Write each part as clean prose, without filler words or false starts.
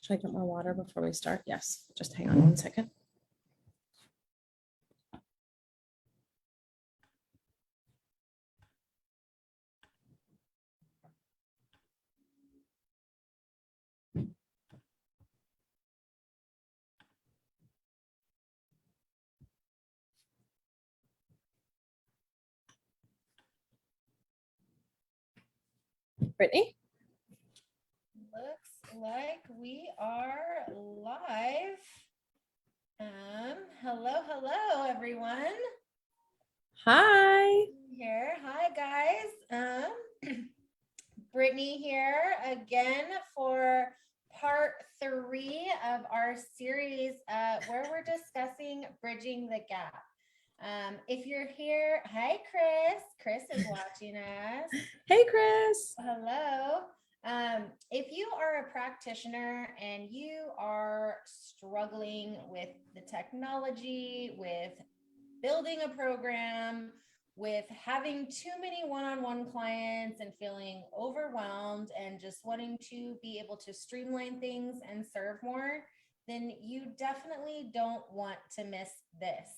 Should I get more water before we start? Yes, just hang on 1 second. Brittany? Looks like we are live. Hello, everyone. Hi. Here. Hi, guys. Brittany here again for part 3 of our series where we're discussing bridging the gap. If you're here, hi, Chris. Chris is watching us. Hey, Chris. Hello. If you are a practitioner and you are struggling with the technology, with building a program, with having too many one-on-one clients and feeling overwhelmed and just wanting to be able to streamline things and serve more, then you definitely don't want to miss this.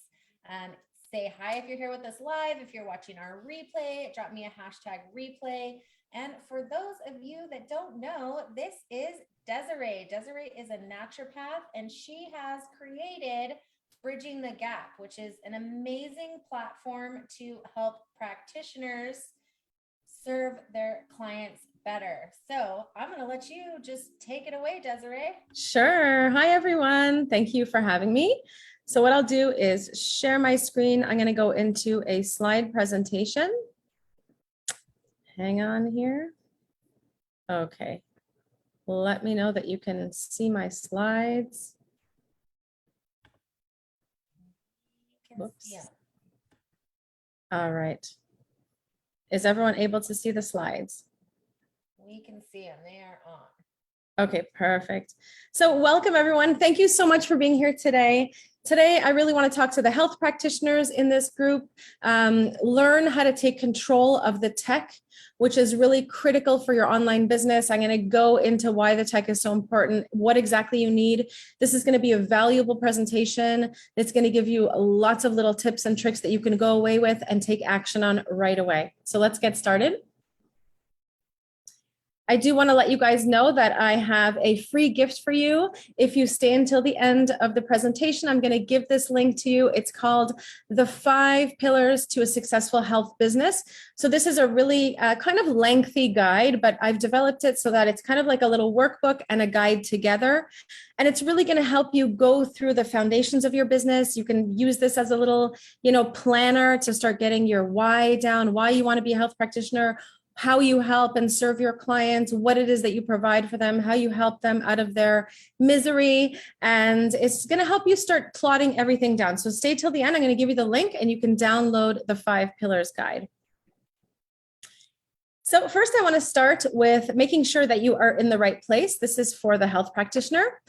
Say hi if you're here with us live. If you're watching our replay, drop me a hashtag replay. And for those of you that don't know, this is Desiree. Desiree is a naturopath, and she has created Bridging the Gap, which is an amazing platform to help practitioners serve their clients better. So I'm going to let you just take it away, Desiree. Sure. Hi, everyone. Thank you for having me. So what I'll do is share my screen. I'm going to go into a slide presentation. Hang on here. Okay. Let me know that you can see my slides. Whoops. Yeah. All right. Is everyone able to see the slides? We can see them. They are on. Okay, perfect. So welcome, everyone. Thank you so much for being here today. Today, I really want to talk to the health practitioners in this group, learn how to take control of the tech, which is really critical for your online business. I'm going to go into why the tech is so important, what exactly you need. This is going to be a valuable presentation. It's going to give you lots of little tips and tricks that you can go away with and take action on right away. So let's get started. I do want to let you guys know that I have a free gift for you. If you stay until the end of the presentation, I'm going to give this link to you. It's called The 5 Pillars to a Successful Health Business. So this is a really kind of lengthy guide, but I've developed it so that it's kind of like a little workbook and a guide together. And it's really going to help you go through the foundations of your business. You can use this as a little, planner to start getting your why down, why you want to be a health practitioner, how you help and serve your clients, what it is that you provide for them, how you help them out of their misery. And it's going to help you start plotting everything down. So stay till the end. I'm going to give you the link and you can download the 5 Pillars guide. So first, I want to start with making sure that you are in the right place. This is for the health practitioner.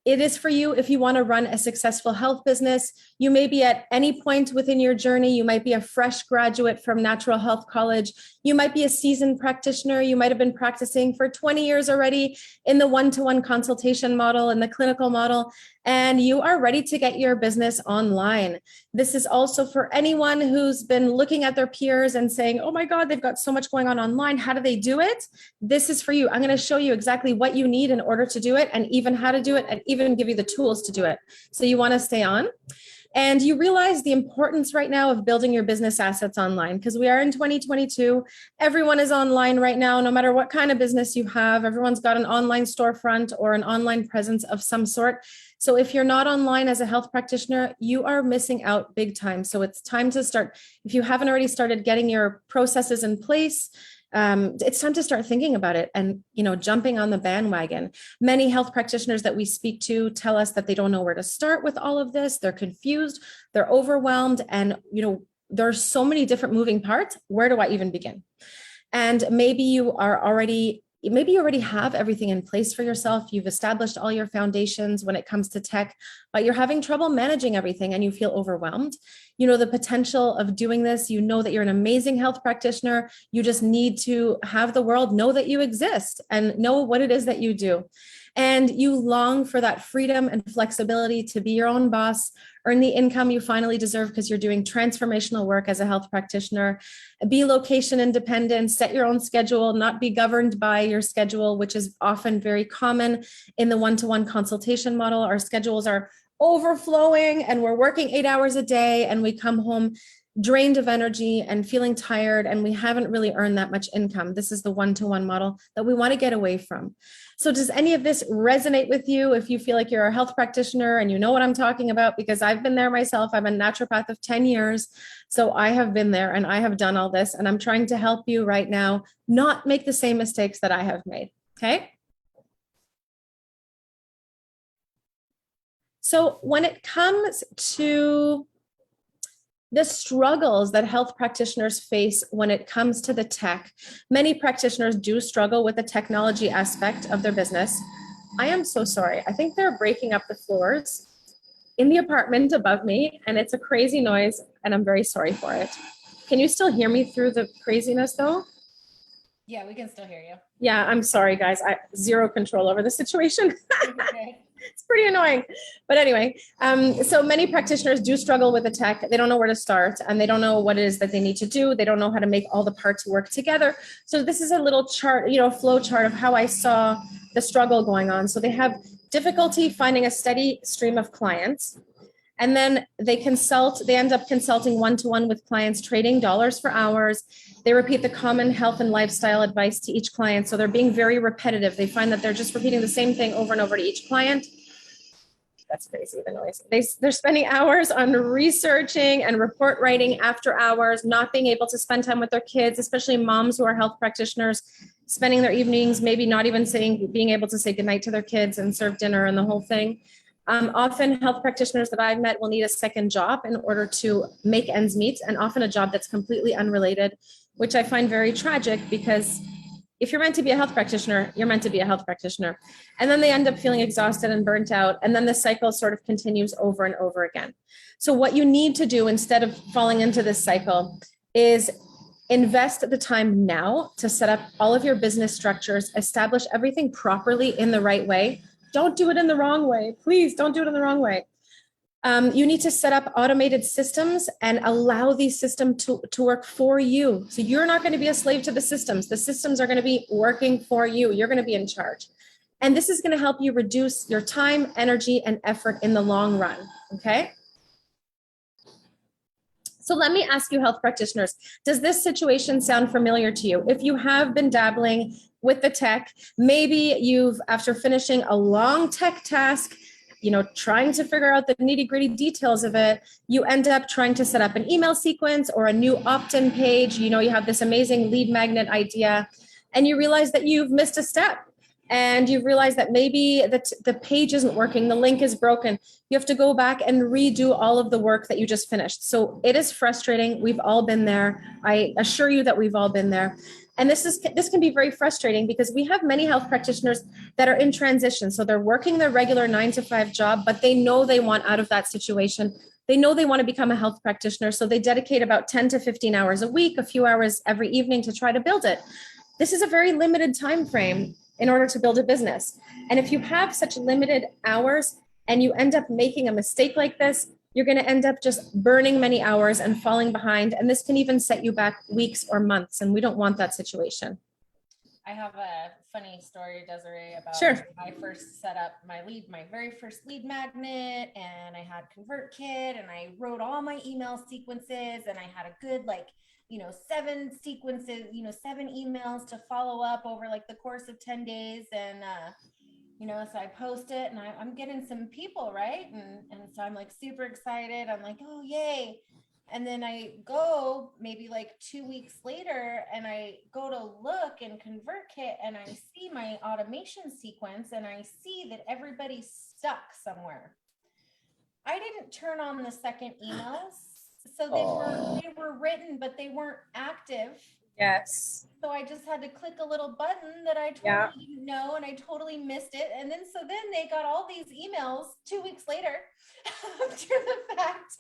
It is for you if you want to run a successful health business. You may be at any point within your journey. You might be a fresh graduate from Natural Health College. You might be a seasoned practitioner. You might have been practicing for 20 years already in the one-to-one consultation model and the clinical model, and you are ready to get your business online. This is also for anyone who's been looking at their peers and saying, oh my God, they've got so much going on online. How do they do it? This is for you. I'm going to show you exactly what you need in order to do it, and even how to do it, and even give you the tools to do it. So you want to stay on. And you realize the importance right now of building your business assets online, because we are in 2022. Everyone is online right now, no matter what kind of business you have. Everyone's got an online storefront or an online presence of some sort. So if you're not online as a health practitioner, you are missing out big time. So it's time to start. If you haven't already started getting your processes in place, it's time to start thinking about it and, jumping on the bandwagon. Many health practitioners that we speak to tell us that they don't know where to start with all of this. They're confused, they're overwhelmed, and, there are so many different moving parts. Where do I even begin? And maybe you already have everything in place for yourself. You've established all your foundations when it comes to tech, but you're having trouble managing everything and you feel overwhelmed. You know the potential of doing this. You know that you're an amazing health practitioner. You just need to have the world know that you exist and know what it is that you do. and you long for that freedom and flexibility to be your own boss, earn the income you finally deserve because you're doing transformational work as a health practitioner, be location independent, set your own schedule, not be governed by your schedule, which is often very common in the one-to-one consultation model. Our schedules are overflowing and we're working 8 hours a day and we come home drained of energy and feeling tired, and we haven't really earned that much income. This is the one-to-one model that we want to get away from. So does any of this resonate with you? If you feel like you're a health practitioner and you know what I'm talking about, because I've been there myself. I'm a naturopath of 10 years. So I have been there and I have done all this, and I'm trying to help you right now not make the same mistakes that I have made. Okay. So when it comes to the struggles that health practitioners face when it comes to the tech, many practitioners do struggle with the technology aspect of their business. I am so sorry. I think they're breaking up the floors in the apartment above me, and it's a crazy noise, and I'm very sorry for it. Can you still hear me through the craziness though? Yeah, we can still hear you. Yeah, I'm sorry, guys. I zero control over the situation. Okay. It's pretty annoying. But anyway, so many practitioners do struggle with the tech. They don't know where to start and they don't know what it is that they need to do. They don't know how to make all the parts work together. So this is a little chart, flow chart of how I saw the struggle going on. So they have difficulty finding a steady stream of clients. And then they end up consulting one-to-one with clients, trading dollars for hours. They repeat the common health and lifestyle advice to each client. So they're being very repetitive. They find that they're just repeating the same thing over and over to each client. That's crazy, the noise. They're spending hours on researching and report writing after hours, not being able to spend time with their kids, especially moms who are health practitioners, spending their evenings, maybe not even being able to say goodnight to their kids and serve dinner and the whole thing. Often health practitioners that I've met will need a second job in order to make ends meet, and often a job that's completely unrelated, which I find very tragic because if you're meant to be a health practitioner, you're meant to be a health practitioner. And then they end up feeling exhausted and burnt out. And then the cycle sort of continues over and over again. So what you need to do instead of falling into this cycle is invest the time now to set up all of your business structures, establish everything properly in the right way. Don't do it in the wrong way. Please don't do it in the wrong way. You need to set up automated systems and allow these systems to work for you. So you're not going to be a slave to the systems. The systems are going to be working for you. You're going to be in charge. And this is going to help you reduce your time, energy, and effort in the long run. Okay. So let me ask you, health practitioners, does this situation sound familiar to you? If you have been dabbling with the tech, maybe after finishing a long tech task, trying to figure out the nitty-gritty details of it, you end up trying to set up an email sequence or a new opt-in page. You have this amazing lead magnet idea, and you realize that you've missed a step. And you realize that maybe the page isn't working, the link is broken. You have to go back and redo all of the work that you just finished. So it is frustrating. We've all been there. I assure you that we've all been there. And this can be very frustrating because we have many health practitioners that are in transition. So they're working their regular 9-to-5 job, but they know they want out of that situation. They know they want to become a health practitioner. So they dedicate about 10 to 15 hours a week, a few hours every evening to try to build it. This is a very limited time frame in order to build a business. And if you have such limited hours and you end up making a mistake like this, you're going to end up just burning many hours and falling behind. And this can even set you back weeks or months. And we don't want that situation. I have a funny story, Desiree, about Sure. I first set up my very first lead magnet, and I had ConvertKit, and I wrote all my email sequences, and I had a good 7 sequences, 7 emails to follow up over the course of 10 days. And, so I post it and I'm getting some people, right. And so I'm super excited. I'm oh, yay. And then I go maybe 2 weeks later and I go to look in ConvertKit and I see my automation sequence and I see that everybody's stuck somewhere. I didn't turn on the second emails. So they were written, but they weren't active. Yes. So I just had to click a little button that I Yeah. totally didn't know, and I totally missed it. And then they got all these emails 2 weeks later after the fact,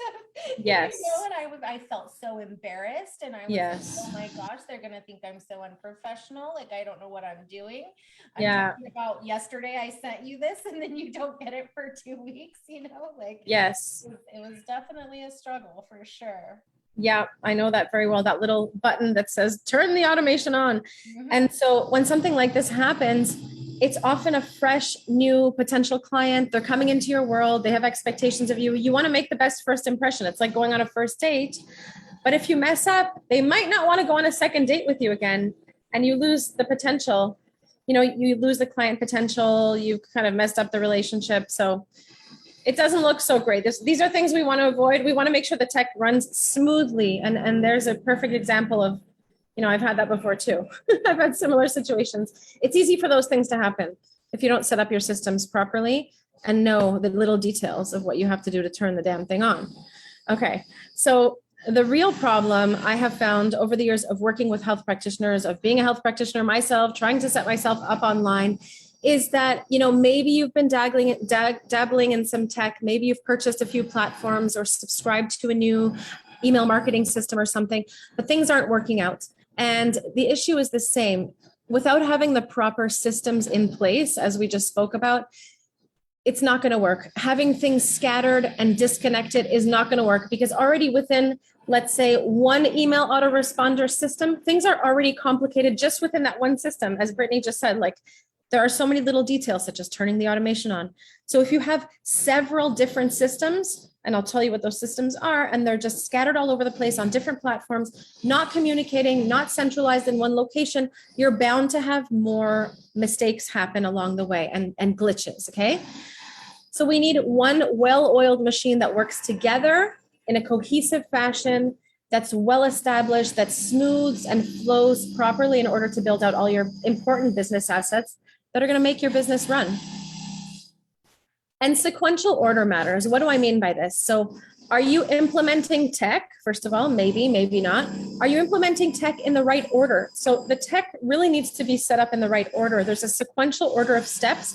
Yes. and I felt so embarrassed, and I was like, oh Yes. my gosh, they're gonna think I'm so unprofessional. Like I don't know what I'm doing. I'm Yeah. talking about yesterday I sent you this, and then you don't get it for 2 weeks. Like Yes. it was definitely a struggle for sure. Yeah, I know that very well. That little button that says turn the automation on. Mhm. And so when something like this happens, it's often a fresh, new potential client. They're coming into your world. They have expectations of you. You want to make the best first impression. It's like going on a first date. But if you mess up, they might not want to go on a second date with you again. And you lose the potential. You lose the client potential. You kind of messed up the relationship. So it doesn't look so great. These are things we want to avoid. We want to make sure the tech runs smoothly. And there's a perfect example of, I've had that before too. I've had similar situations. It's easy for those things to happen if you don't set up your systems properly and know the little details of what you have to do to turn the damn thing on. Okay, so the real problem I have found over the years of working with health practitioners, of being a health practitioner myself, trying to set myself up online, is that, maybe you've been dabbling in some tech, maybe you've purchased a few platforms or subscribed to a new email marketing system or something, but things aren't working out. And the issue is the same. Without having the proper systems in place, as we just spoke about, it's not going to work. Having things scattered and disconnected is not going to work, because already within, let's say, one email autoresponder system, things are already complicated just within that one system. As Brittany just said, like, there are so many little details, such as turning the automation on. So if you have several different systems, and I'll tell you what those systems are, and they're just scattered all over the place on different platforms, not communicating, not centralized in one location, you're bound to have more mistakes happen along the way and glitches, okay? So we need one well-oiled machine that works together in a cohesive fashion, that's well established, that smooths and flows properly in order to build out all your important business assets that are going to make your business run. And sequential order matters. What do I mean by this? So are you implementing tech? First of all, maybe, maybe not. Are you implementing tech in the right order? So the tech really needs to be set up in the right order. There's a sequential order of steps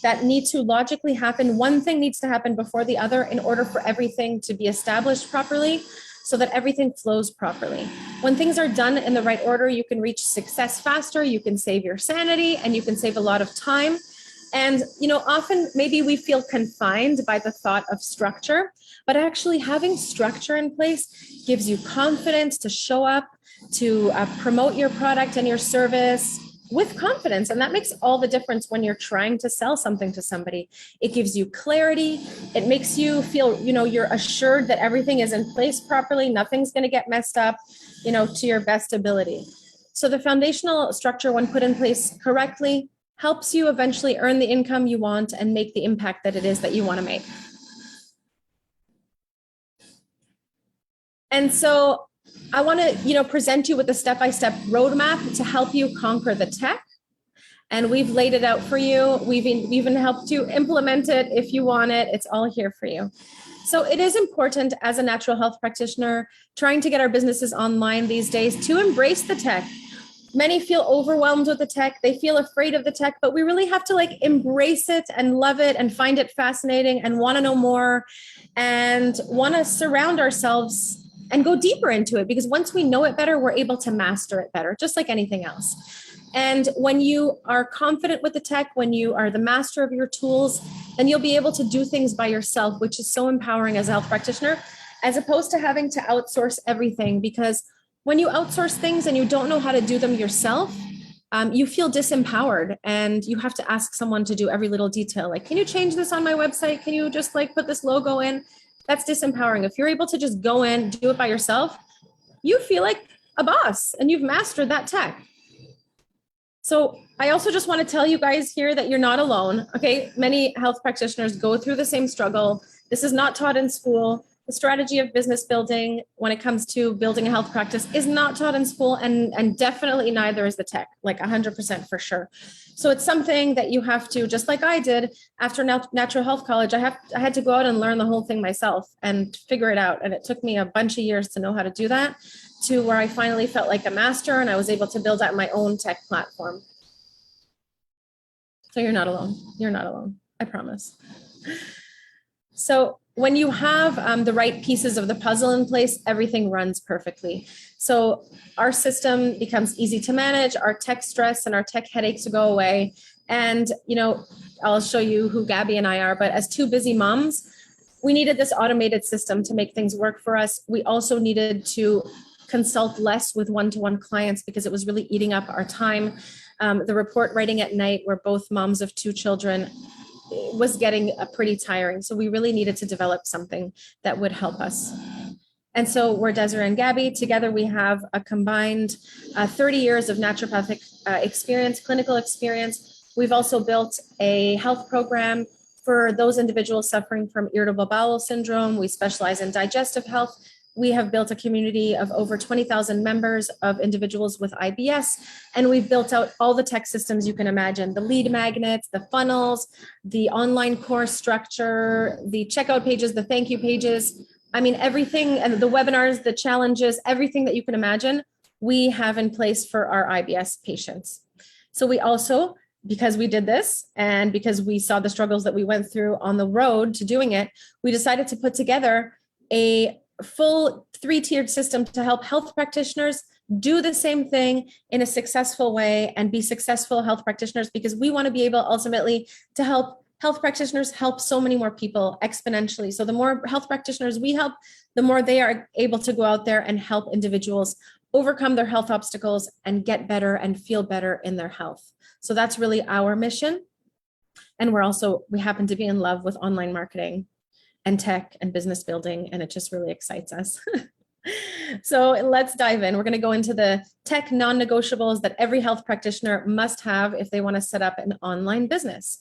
that need to logically happen. One thing needs to happen before the other in order for everything to be established properly, so that everything flows properly. When things are done in the right order, you can reach success faster, you can save your sanity, and you can save a lot of time. And, often maybe we feel confined by the thought of structure, but actually having structure in place gives you confidence to show up, to promote your product and your service with confidence. And that makes all the difference when you're trying to sell something to somebody. It gives you clarity. It makes you feel, you're assured that everything is in place properly. Nothing's going to get messed up, to your best ability. So the foundational structure, when put in place correctly, helps you eventually earn the income you want and make the impact that it is that you want to make. And so I want to, present you with a step-by-step roadmap to help you conquer the tech. And we've laid it out for you. We've even helped you implement it if you want it. It's all here for you. So it is important as a natural health practitioner trying to get our businesses online these days to embrace the tech. Many feel overwhelmed with the tech. They feel afraid of the tech, but we really have to embrace it and love it and find it fascinating and want to know more and want to surround ourselves and go deeper into it, because once we know it better, we're able to master it better, just like anything else. And when you are confident with the tech, when you are the master of your tools, then you'll be able to do things by yourself, which is so empowering as a health practitioner, as opposed to having to outsource everything. Because when you outsource things and you don't know how to do them yourself, you feel disempowered and you have to ask someone to do every little detail. Like, can you change this on my website? Can you just put this logo in? That's disempowering. If you're able to just go in, do it by yourself, you feel like a boss and you've mastered that tech. So I also just want to tell you guys here that you're not alone. Okay. Many health practitioners go through the same struggle. This is not taught in school. The strategy of business building when it comes to building a health practice is not taught in school, and definitely neither is the tech, like 100% for sure. So it's something that you have to, just like I did after natural health college, I had to go out and learn the whole thing myself and figure it out. And it took me a bunch of years to know how to do that, to where I finally felt like a master and I was able to build out my own tech platform. So you're not alone. You're not alone. I promise. So when you have the right pieces of the puzzle in place, everything runs perfectly. So our system becomes easy to manage, our tech stress and our tech headaches go away. And, I'll show you who Gabby and I are, but as two busy moms, we needed this automated system to make things work for us. We also needed to consult less with one-to-one clients because it was really eating up our time. The report writing at night, we're both moms of two children, was getting pretty tiring. So we really needed to develop something that would help us. And so we're Desiree and Gabby. Together we have a combined 30 years of naturopathic experience, clinical experience. We've also built a health program for those individuals suffering from irritable bowel syndrome. We specialize in digestive health. We have built a community of over 20,000 members of individuals with IBS, and we've built out all the tech systems you can imagine, the lead magnets, the funnels, the online course structure, the checkout pages, the thank you pages. I mean, everything, and the webinars, the challenges, everything that you can imagine, we have in place for our IBS patients. So we also, because we did this and because we saw the struggles that we went through on the road to doing it, we decided to put together a full 3-tiered system to help health practitioners do the same thing in a successful way and be successful health practitioners, because we want to be able ultimately to help health practitioners help so many more people exponentially. So the more health practitioners we help, the more they are able to go out there and help individuals overcome their health obstacles and get better and feel better in their health. So that's really our mission. And we happen to be in love with online marketing and tech and business building, and it just really excites us. So let's dive in. We're going to go into the tech non-negotiables that every health practitioner must have if they want to set up an online business.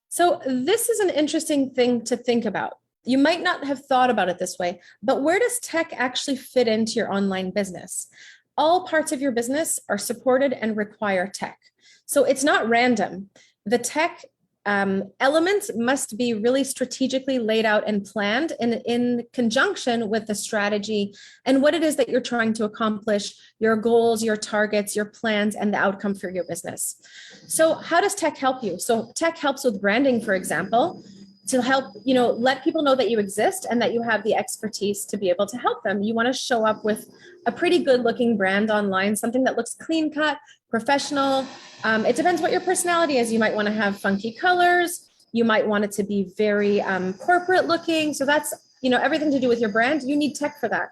So this is an interesting thing to think about. You might not have thought about it this way, but where does tech actually fit into your online business? All parts of your business are supported and require tech. So it's not random. The tech elements must be really strategically laid out and planned in conjunction with the strategy and what it is that you're trying to accomplish, your goals, your targets, your plans, and the outcome for your business. So how does tech help you? So tech helps with branding, for example, to help, let people know that you exist and that you have the expertise to be able to help them. You want to show up with a pretty good looking brand online, something that looks clean cut, professional. It depends what your personality is. You might want to have funky colors. You might want it to be very corporate looking. So that's, everything to do with your brand. You need tech for that.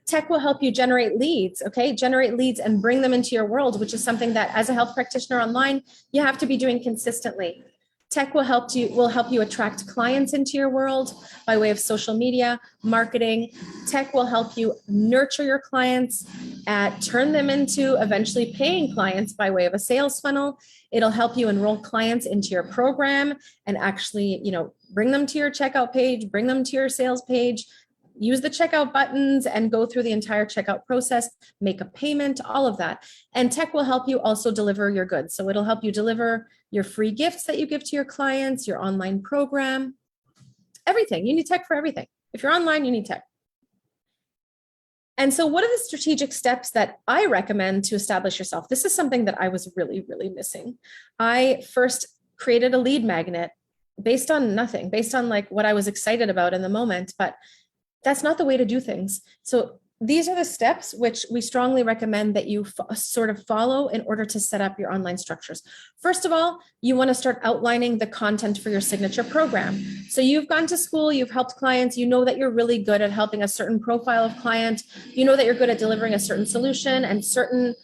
Tech will help you generate leads, okay? Generate leads and bring them into your world, which is something that as a health practitioner online, you have to be doing consistently. Tech will help you attract clients into your world by way of social media, marketing. Tech will help you nurture your clients, turn them into eventually paying clients by way of a sales funnel. It'll help you enroll clients into your program and actually, bring them to your checkout page, bring them to your sales page, use the checkout buttons and go through the entire checkout process, make a payment, all of that. And tech will help you also deliver your goods. So it'll help you deliver your free gifts that you give to your clients, your online program, everything. You need tech for everything. If you're online, you need tech. And so what are the strategic steps that I recommend to establish yourself? This is something that I was really, really missing. I first created a lead magnet based on nothing, based on like what I was excited about in the moment, but that's not the way to do things. So these are the steps which we strongly recommend that you sort of follow in order to set up your online structures. First of all, you want to start outlining the content for your signature program. So you've gone to school, you've helped clients, you know that you're really good at helping a certain profile of client, you know that you're good at delivering a certain solution, and certain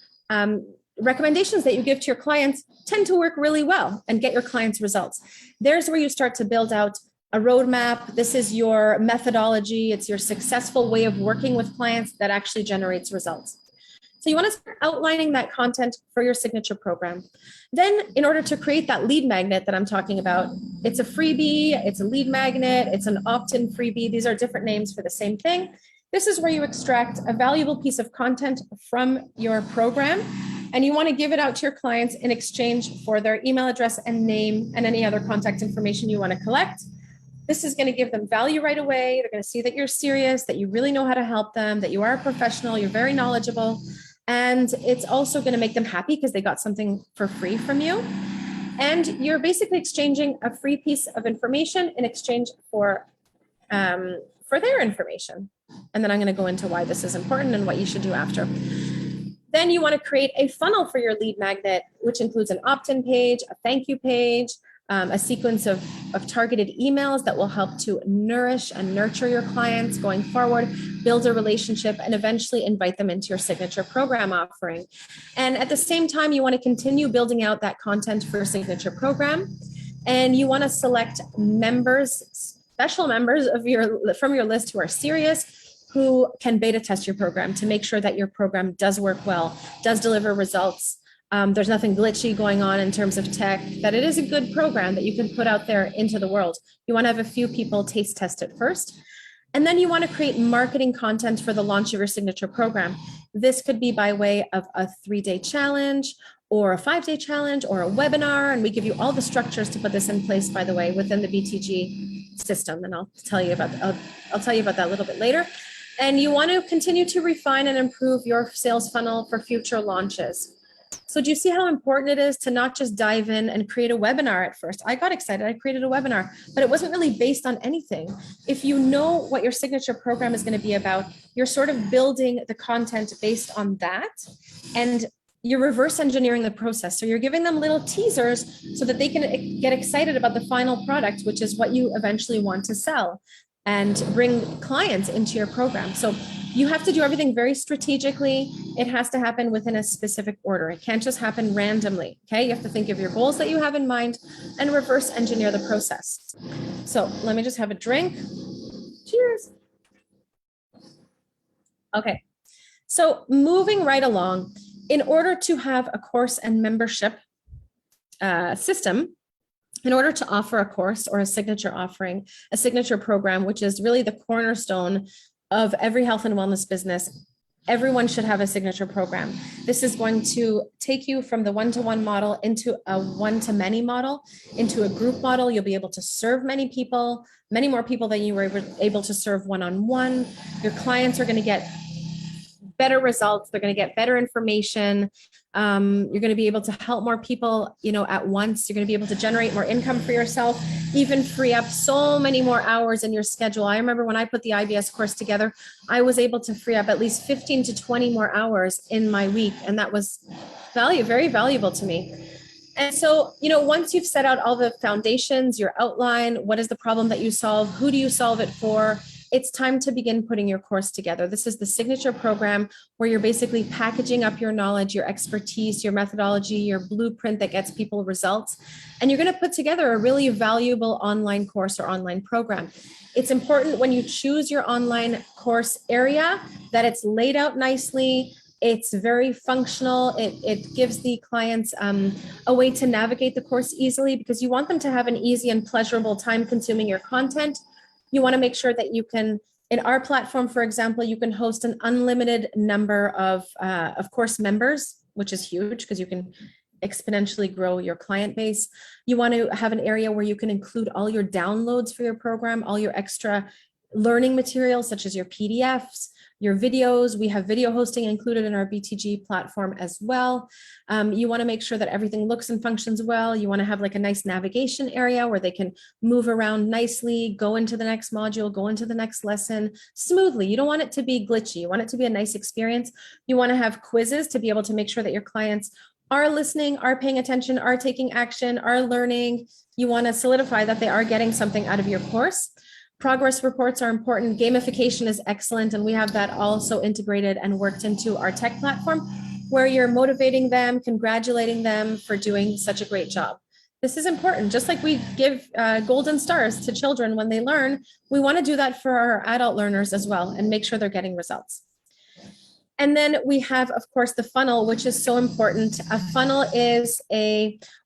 recommendations that you give to your clients tend to work really well and get your clients results. There's where you start to build out a roadmap. This is your methodology. It's your successful way of working with clients that actually generates results. So you want to start outlining that content for your signature program. Then in order to create that lead magnet that I'm talking about, it's a freebie, it's a lead magnet, it's an opt-in freebie. These are different names for the same thing. This is where you extract a valuable piece of content from your program, and you want to give it out to your clients in exchange for their email address and name and any other contact information you want to collect. This is going to give them value right away. They're going to see that you're serious, that you really know how to help them, that you are a professional, you're very knowledgeable. And it's also going to make them happy because they got something for free from you. And you're basically exchanging a free piece of information in exchange for their information. And then I'm going to go into why this is important and what you should do after. Then you want to create a funnel for your lead magnet, which includes an opt-in page, a thank you page, a sequence of targeted emails that will help to nourish and nurture your clients going forward, build a relationship, and eventually invite them into your signature program offering. And at the same time, you want to continue building out that content for your signature program. And you want to select members, special members from your list who are serious, who can beta test your program to make sure that your program does work well, does deliver results. There's nothing glitchy going on in terms of tech, that it is a good program that you can put out there into the world. You want to have a few people taste test it first. And then you want to create marketing content for the launch of your signature program. This could be by way of a 3-day challenge or a 5-day challenge or a webinar. And we give you all the structures to put this in place, by the way, within the BTG system. And I'll tell you about that a little bit later. And you want to continue to refine and improve your sales funnel for future launches. So do you see how important it is to not just dive in and create a webinar at first? I got excited, I created a webinar, but it wasn't really based on anything. If you know what your signature program is going to be about, you're sort of building the content based on that, and you're reverse engineering the process. So you're giving them little teasers so that they can get excited about the final product, which is what you eventually want to sell and bring clients into your program. So you have to do everything very strategically. It has to happen within a specific order. It can't just happen randomly, okay? You have to think of your goals that you have in mind and reverse engineer the process. So let me just have a drink. Cheers. Okay, so moving right along, in order to have a course and membership system, in order to offer a course or a signature offering, a signature program, which is really the cornerstone of every health and wellness business, everyone should have a signature program. This is going to take you from the one-to-one model into a one-to-many model, into a group model. You'll be able to serve many people, many more people than you were able to serve one-on-one. Your clients are going to get better results. They're going to get better information. You're going to be able to help more people, at once. You're going to be able to generate more income for yourself, even free up so many more hours in your schedule. I remember when I put the IBS course together, I was able to free up at least 15 to 20 more hours in my week. And that was very valuable to me. And so, once you've set out all the foundations, your outline, what is the problem that you solve? Who do you solve it for? It's time to begin putting your course together. This is the signature program where you're basically packaging up your knowledge, your expertise, your methodology, your blueprint that gets people results. And you're going to put together a really valuable online course or online program. It's important when you choose your online course area that it's laid out nicely. It's very functional. It gives the clients a way to navigate the course easily, because you want them to have an easy and pleasurable time consuming your content. You want to make sure that you can, in our platform, for example, you can host an unlimited number of course members, which is huge because you can exponentially grow your client base. You want to have an area where you can include all your downloads for your program, all your extra learning materials, such as your PDFs, your videos. We have video hosting included in our BTG platform as well. You want to make sure that everything looks and functions well. You want to have like a nice navigation area where they can move around nicely, go into the next module, go into the next lesson smoothly. You don't want it to be glitchy. You want it to be a nice experience. You want to have quizzes to be able to make sure that your clients are listening, are paying attention, are taking action, are learning. You want to solidify that they are getting something out of your course. Progress reports are important. Gamification is excellent. And we have that also integrated and worked into our tech platform, where you're motivating them, congratulating them for doing such a great job. This is important. Just like we give golden stars to children when they learn, we want to do that for our adult learners as well and make sure they're getting results. And then we have, of course, the funnel, which is so important. A funnel is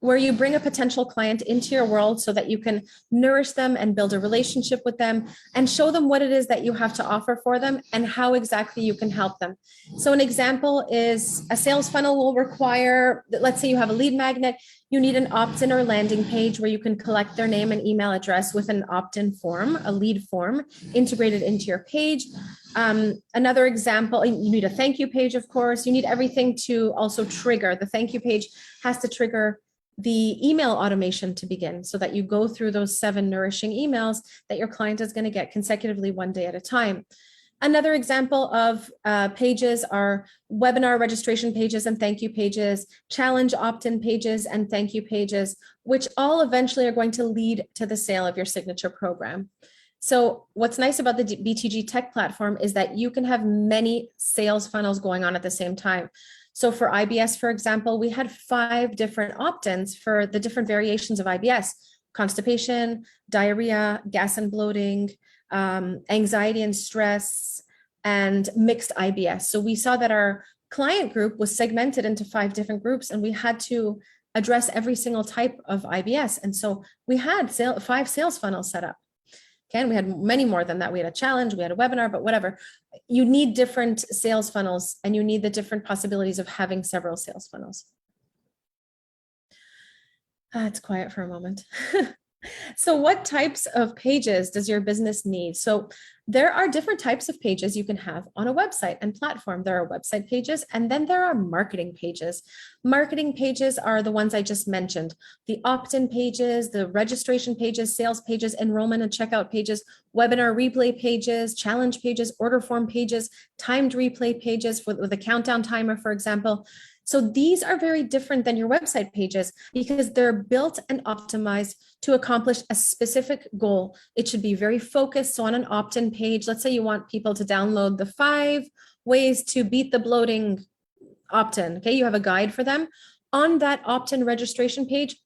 where you bring a potential client into your world so that you can nourish them and build a relationship with them and show them what it is that you have to offer for them and how exactly you can help them. So an example is a sales funnel will require, let's say you have a lead magnet, you need an opt-in or landing page where you can collect their name and email address with an opt-in form, a lead form integrated into your page. Another example, you need a thank you page, of course. You need everything to also trigger. The thank you page has to trigger the email automation to begin so that you go through those 7 nourishing emails that your client is going to get consecutively one day at a time. Another example of pages are webinar registration pages and thank you pages, challenge opt-in pages and thank you pages, which all eventually are going to lead to the sale of your signature program. So what's nice about the BTG Tech platform is that you can have many sales funnels going on at the same time. So for IBS, for example, we had 5 different opt-ins for the different variations of IBS: constipation, diarrhea, gas and bloating, anxiety and stress, and mixed IBS. So we saw that our client group was segmented into 5 different groups, and we had to address every single type of IBS. And so we had 5 sales funnels set up. Okay, and we had many more than that. We had a challenge, we had a webinar, but whatever. You need different sales funnels and you need the different possibilities of having several sales funnels. It's quiet for a moment. So what types of pages does your business need? So there are different types of pages you can have on a website and platform. There are website pages, and then there are marketing pages. Marketing pages are the ones I just mentioned: the opt-in pages, the registration pages, sales pages, enrollment and checkout pages, webinar replay pages, challenge pages, order form pages, timed replay pages with a countdown timer, for example. So these are very different than your website pages because they're built and optimized to accomplish a specific goal. It should be very focused. So on an opt-in page, let's say you want people to download the 5 ways to beat the bloating opt-in. Okay, you have a guide for them. On that opt-in registration page,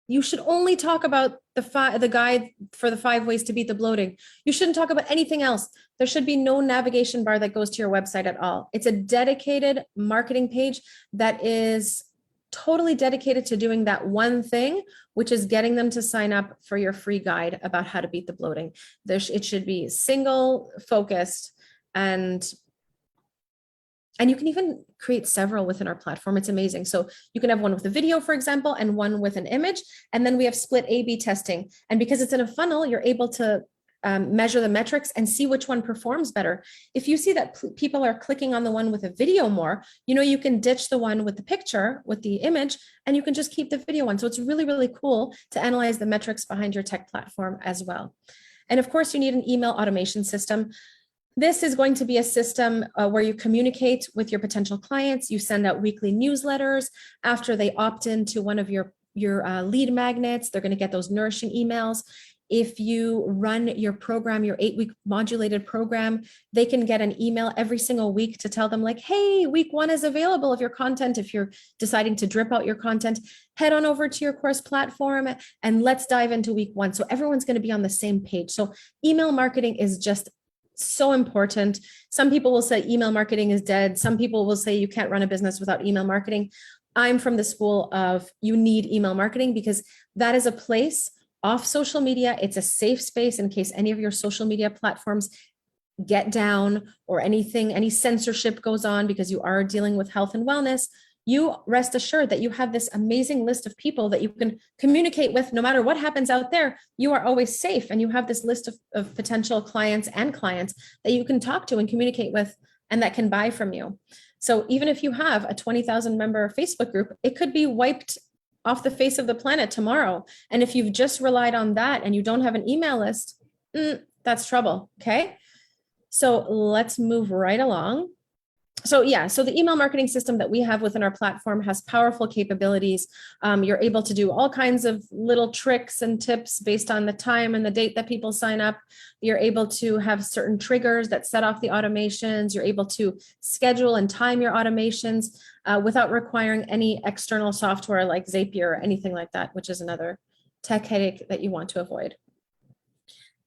you should only talk about the guide for the 5 ways to beat the bloating. You shouldn't talk about anything else. There should be no navigation bar that goes to your website at all. It's a dedicated marketing page that is totally dedicated to doing that one thing, which is getting them to sign up for your free guide about how to beat the bloating. It should be single focused, and you can even create several within our platform. It's amazing. So you can have one with a video, for example, and one with an image. And then we have split A/B testing. And because it's in a funnel, you're able to measure the metrics and see which one performs better. If you see that people are clicking on the one with a video more, you can ditch the one with the picture, with the image, and you can just keep the video one. So it's really, really cool to analyze the metrics behind your tech platform as well. And of course, you need an email automation system. This is going to be a system where you communicate with your potential clients. You send out weekly newsletters after they opt into one of your lead magnets. They're going to get those nourishing emails. If you run your program, your 8-week modulated program, they can get an email every single week to tell them like, hey, week 1 is available of your content. If you're deciding to drip out your content, head on over to your course platform and let's dive into week 1. So everyone's going to be on the same page. So email marketing is just so important. Some people will say email marketing is dead. Some people will say you can't run a business without email marketing. I'm from the school of you need email marketing because that is a place off social media. It's a safe space in case any of your social media platforms get down or any censorship goes on because you are dealing with health and wellness. You rest assured that you have this amazing list of people that you can communicate with no matter what happens out there. You are always safe, and you have this list of potential clients that you can talk to and communicate with and that can buy from you. So even if you have a 20,000 member Facebook group, it could be wiped off the face of the planet tomorrow. And if you've just relied on that and you don't have an email list, that's trouble. Okay. So let's move right along. So the email marketing system that we have within our platform has powerful capabilities. You're able to do all kinds of little tricks and tips based on the time and the date that people sign up. You're able to have certain triggers that set off the automations. You're able to schedule and time your automations without requiring any external software like Zapier or anything like that, which is another tech headache that you want to avoid.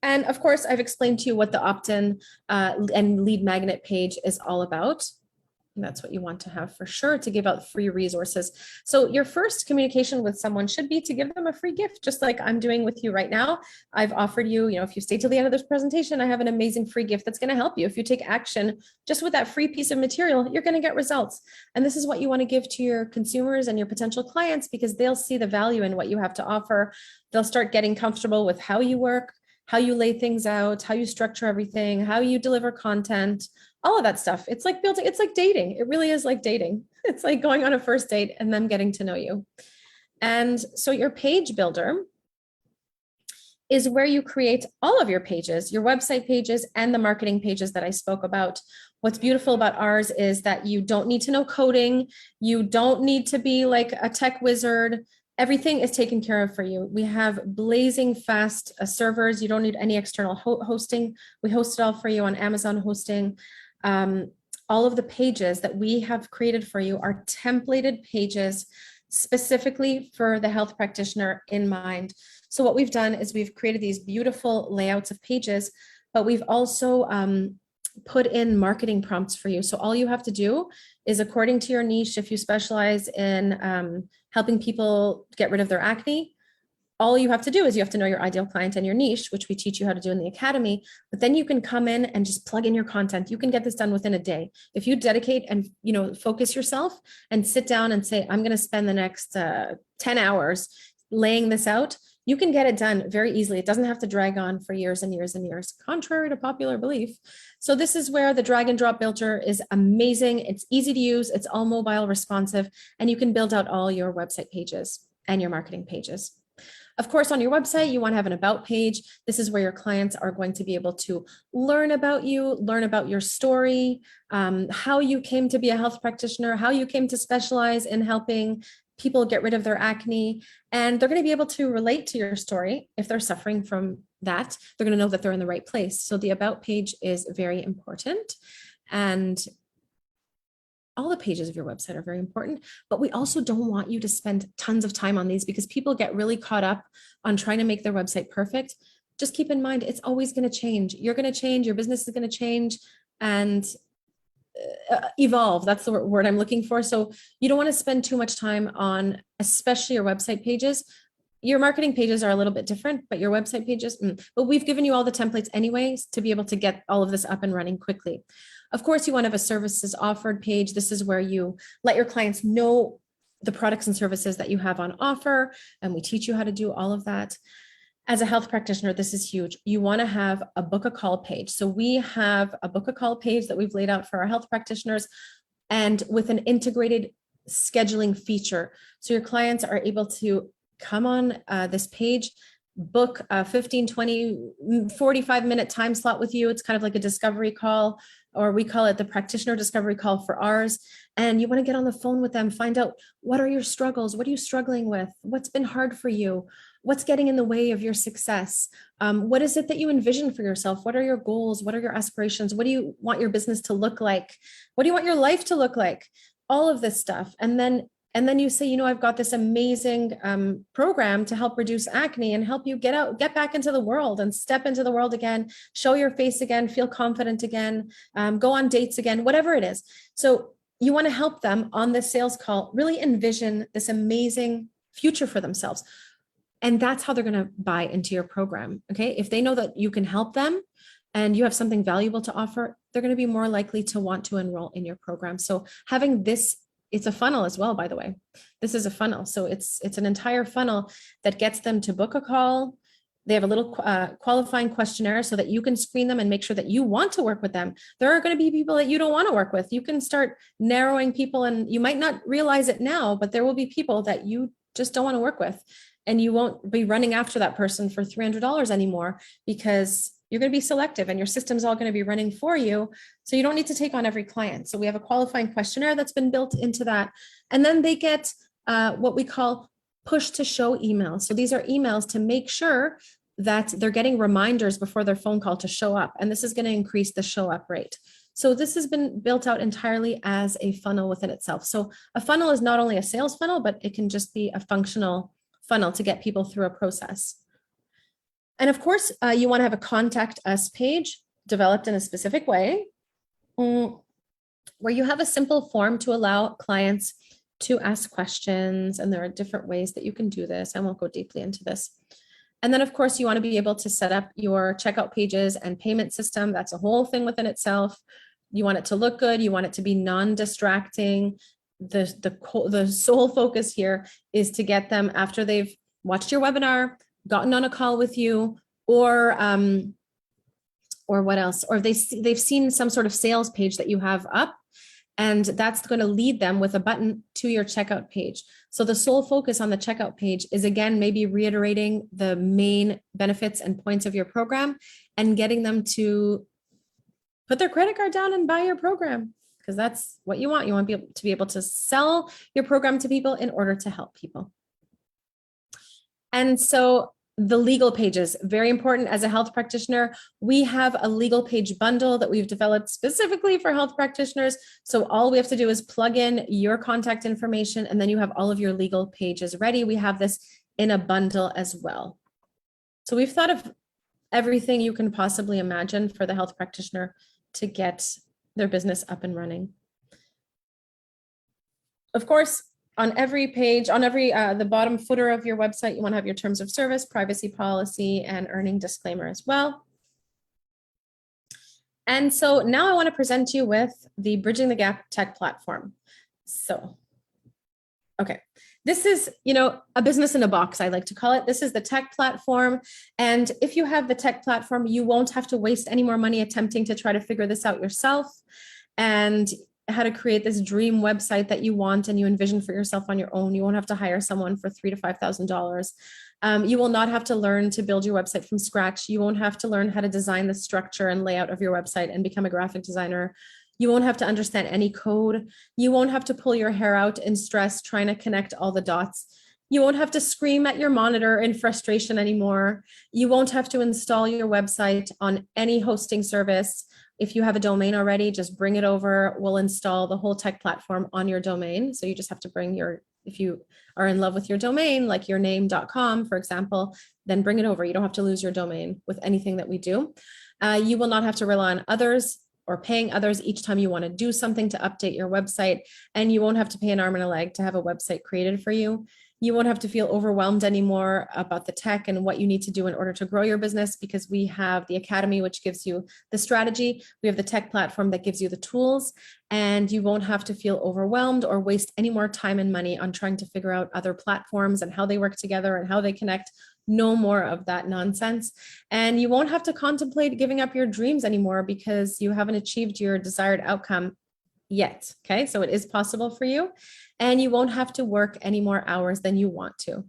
And of course, I've explained to you what the opt-in and lead magnet page is all about. That's what you want to have for sure, to give out free resources. So your first communication with someone should be to give them a free gift, just like I'm doing with you right now. I've offered you, if you stay till the end of this presentation, I have an amazing free gift that's going to help you. If you take action just with that free piece of material, you're going to get results. And this is what you want to give to your consumers and your potential clients, because they'll see the value in what you have to offer. They'll start getting comfortable with how you work, how you lay things out, how you structure everything, how you deliver content, all of that stuff. It's like building, it's like dating. It really is like dating. It's like going on a first date and them getting to know you. And so your page builder is where you create all of your pages, your website pages and the marketing pages that I spoke about. What's beautiful about ours is that you don't need to know coding. You don't need to be like a tech wizard. Everything is taken care of for you. We have blazing fast servers. You don't need any external hosting. We host it all for you on Amazon hosting. All of the pages that we have created for you are templated pages specifically for the health practitioner in mind. So what we've done is we've created these beautiful layouts of pages, but we've also put in marketing prompts for you. So all you have to do is, according to your niche, if you specialize in helping people get rid of their acne, all you have to do is you have to know your ideal client and your niche, which we teach you how to do in the academy, but then you can come in and just plug in your content. You can get this done within a day. If you dedicate and, focus yourself and sit down and say, I'm going to spend the next 10 hours laying this out, you can get it done very easily. It doesn't have to drag on for years and years and years, contrary to popular belief. So this is where the drag and drop builder is amazing. It's easy to use. It's all mobile responsive, and you can build out all your website pages and your marketing pages. Of course, on your website, you want to have an about page. This is where your clients are going to be able to learn about you, learn about your story, how you came to be a health practitioner, how you came to specialize in helping people get rid of their acne. And they're going to be able to relate to your story. If they're suffering from that, they're going to know that they're in the right place. So the about page is very important. And all the pages of your website are very important, but we also don't want you to spend tons of time on these, because people get really caught up on trying to make their website perfect. Just keep in mind, it's always going to change. You're going to change, your business is going to change and evolve. That's the word I'm looking for. So you don't want to spend too much time on, especially your website pages. Your marketing pages are a little bit different, but your website pages, but we've given you all the templates anyways to be able to get all of this up and running quickly. Of course, you want to have a services offered page. This is where you let your clients know the products and services that you have on offer, and we teach you how to do all of that. As a health practitioner, this is huge. You want to have a book a call page. So we have a book a call page that we've laid out for our health practitioners, and with an integrated scheduling feature. So your clients are able to come on this page, book a 15, 20, 45-minute time slot with you. It's kind of like a discovery call, or we call it the practitioner discovery call for ours. And you want to get on the phone with them, find out, what are your struggles? What are you struggling with? What's been hard for you? What's getting in the way of your success? What is it that you envision for yourself? What are your goals? What are your aspirations? What do you want your business to look like? What do you want your life to look like? All of this stuff. And then you say, I've got this amazing program to help reduce acne and help you get back into the world and step into the world again, show your face again, feel confident again, go on dates again, whatever it is. So you want to help them on this sales call really envision this amazing future for themselves. And that's how they're going to buy into your program. Okay. If they know that you can help them and you have something valuable to offer, they're going to be more likely to want to enroll in your program. So having this, it's a funnel as well, by the way. This is a funnel. So it's an entire funnel that gets them to book a call. They have a little qualifying questionnaire so that you can screen them and make sure that you want to work with them. There are going to be people that you don't want to work with. You can start narrowing people, and you might not realize it now, but there will be people that you just don't want to work with. And you won't be running after that person for $300 anymore, because you're going to be selective and your system's all going to be running for you. So you don't need to take on every client. So we have a qualifying questionnaire that's been built into that. And then they get what we call push to show emails. So these are emails to make sure that they're getting reminders before their phone call to show up. And this is going to increase the show up rate. So this has been built out entirely as a funnel within itself. So a funnel is not only a sales funnel, but it can just be a functional funnel to get people through a process. And of course, you want to have a contact us page developed in a specific way. where you have a simple form to allow clients to ask questions. And there are different ways that you can do this. I won't go deeply into this. And then, of course, you want to be able to set up your checkout pages and payment system. That's a whole thing within itself. You want it to look good. You want it to be non-distracting. The sole focus here is to get them, after they've watched your webinar, gotten on a call with you, or what else? Or they've seen some sort of sales page that you have up, and that's going to lead them with a button to your checkout page. So the sole focus on the checkout page is, again, maybe reiterating the main benefits and points of your program and getting them to put their credit card down and buy your program, because that's what you want. You want to be able to sell your program to people in order to help people. And so the legal pages, very important. As a health practitioner, we have a legal page bundle that we've developed specifically for health practitioners. So all we have to do is plug in your contact information, and then you have all of your legal pages ready. We have this in a bundle as well. So we've thought of everything you can possibly imagine for the health practitioner to get their business up and running. Of course, on every page, on every the bottom footer of your website, you want to have your terms of service, privacy policy, and earning disclaimer as well. And so now I want to present you with the Bridging the Gap tech platform. So, okay, this is, a business in a box, I like to call it. This is the tech platform. And if you have the tech platform, you won't have to waste any more money attempting to try to figure this out yourself, and how to create this dream website that you want and you envision for yourself on your own. You won't have to hire someone for $3,000 to $5,000. You will not have to learn to build your website from scratch. You won't have to learn how to design the structure and layout of your website and become a graphic designer. You won't have to understand any code. You won't have to pull your hair out in stress trying to connect all the dots. You won't have to scream at your monitor in frustration anymore. You won't have to install your website on any hosting service. If you have a domain already, just bring it over. We'll install the whole tech platform on your domain. So you just have to bring if you are in love with your domain, like yourname.com, for example, then bring it over. You don't have to lose your domain with anything that we do. You will not have to rely on others or paying others each time you want to do something to update your website. And you won't have to pay an arm and a leg to have a website created for you. You won't have to feel overwhelmed anymore about the tech and what you need to do in order to grow your business, because we have the Academy, which gives you the strategy. We have the tech platform that gives you the tools, and you won't have to feel overwhelmed or waste any more time and money on trying to figure out other platforms and how they work together and how they connect. No more of that nonsense. And you won't have to contemplate giving up your dreams anymore because you haven't achieved your desired outcome yet. Okay, so it is possible for you, and you won't have to work any more hours than you want to.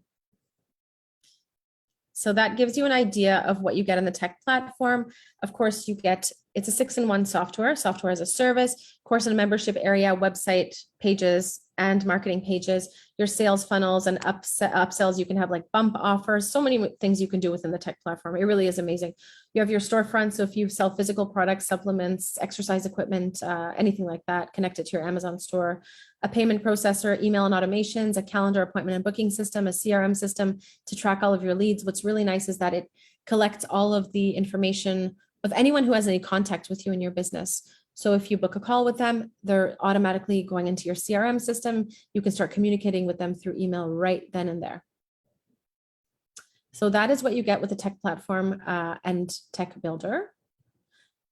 So that gives you an idea of what you get in the tech platform. Of course, it's a 6-in-1 software as a service, course and membership area, website pages and marketing pages, your sales funnels and upsells. You can have like bump offers, so many things you can do within the tech platform. It really is amazing. You have your storefront. So if you sell physical products, supplements, exercise equipment, anything like that, connect it to your Amazon store, a payment processor, email and automations, a calendar appointment and booking system, a CRM system to track all of your leads. What's really nice is that it collects all of the information of anyone who has any contact with you in your business. So if you book a call with them, they're automatically going into your CRM system. You can start communicating with them through email right then and there. So that is what you get with the tech platform and tech builder.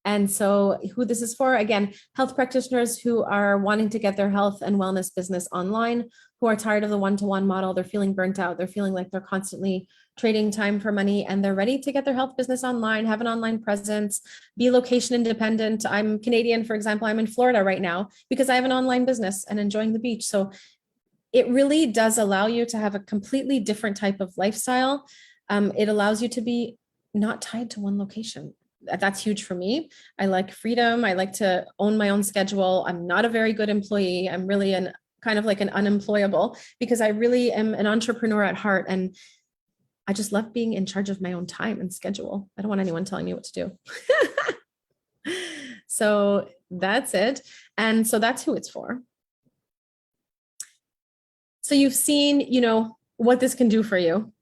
And so who this is for, again, health practitioners who are wanting to get their health and wellness business online, who are tired of the one-to-one model. They're feeling burnt out. They're feeling like they're constantly trading time for money, and they're ready to get their health business online, have an online presence, be location independent. I'm Canadian, for example. I'm in Florida right now because I have an online business and enjoying the beach. So it really does allow you to have a completely different type of lifestyle. It allows you to be not tied to one location. That's huge for me. I like freedom. I like to own my own schedule. I'm not a very good employee. I'm really kind of like an unemployable, because I really am an entrepreneur at heart. And I just love being in charge of my own time and schedule. I don't want anyone telling me what to do. So that's it. And so that's who it's for. So you've seen, what this can do for you,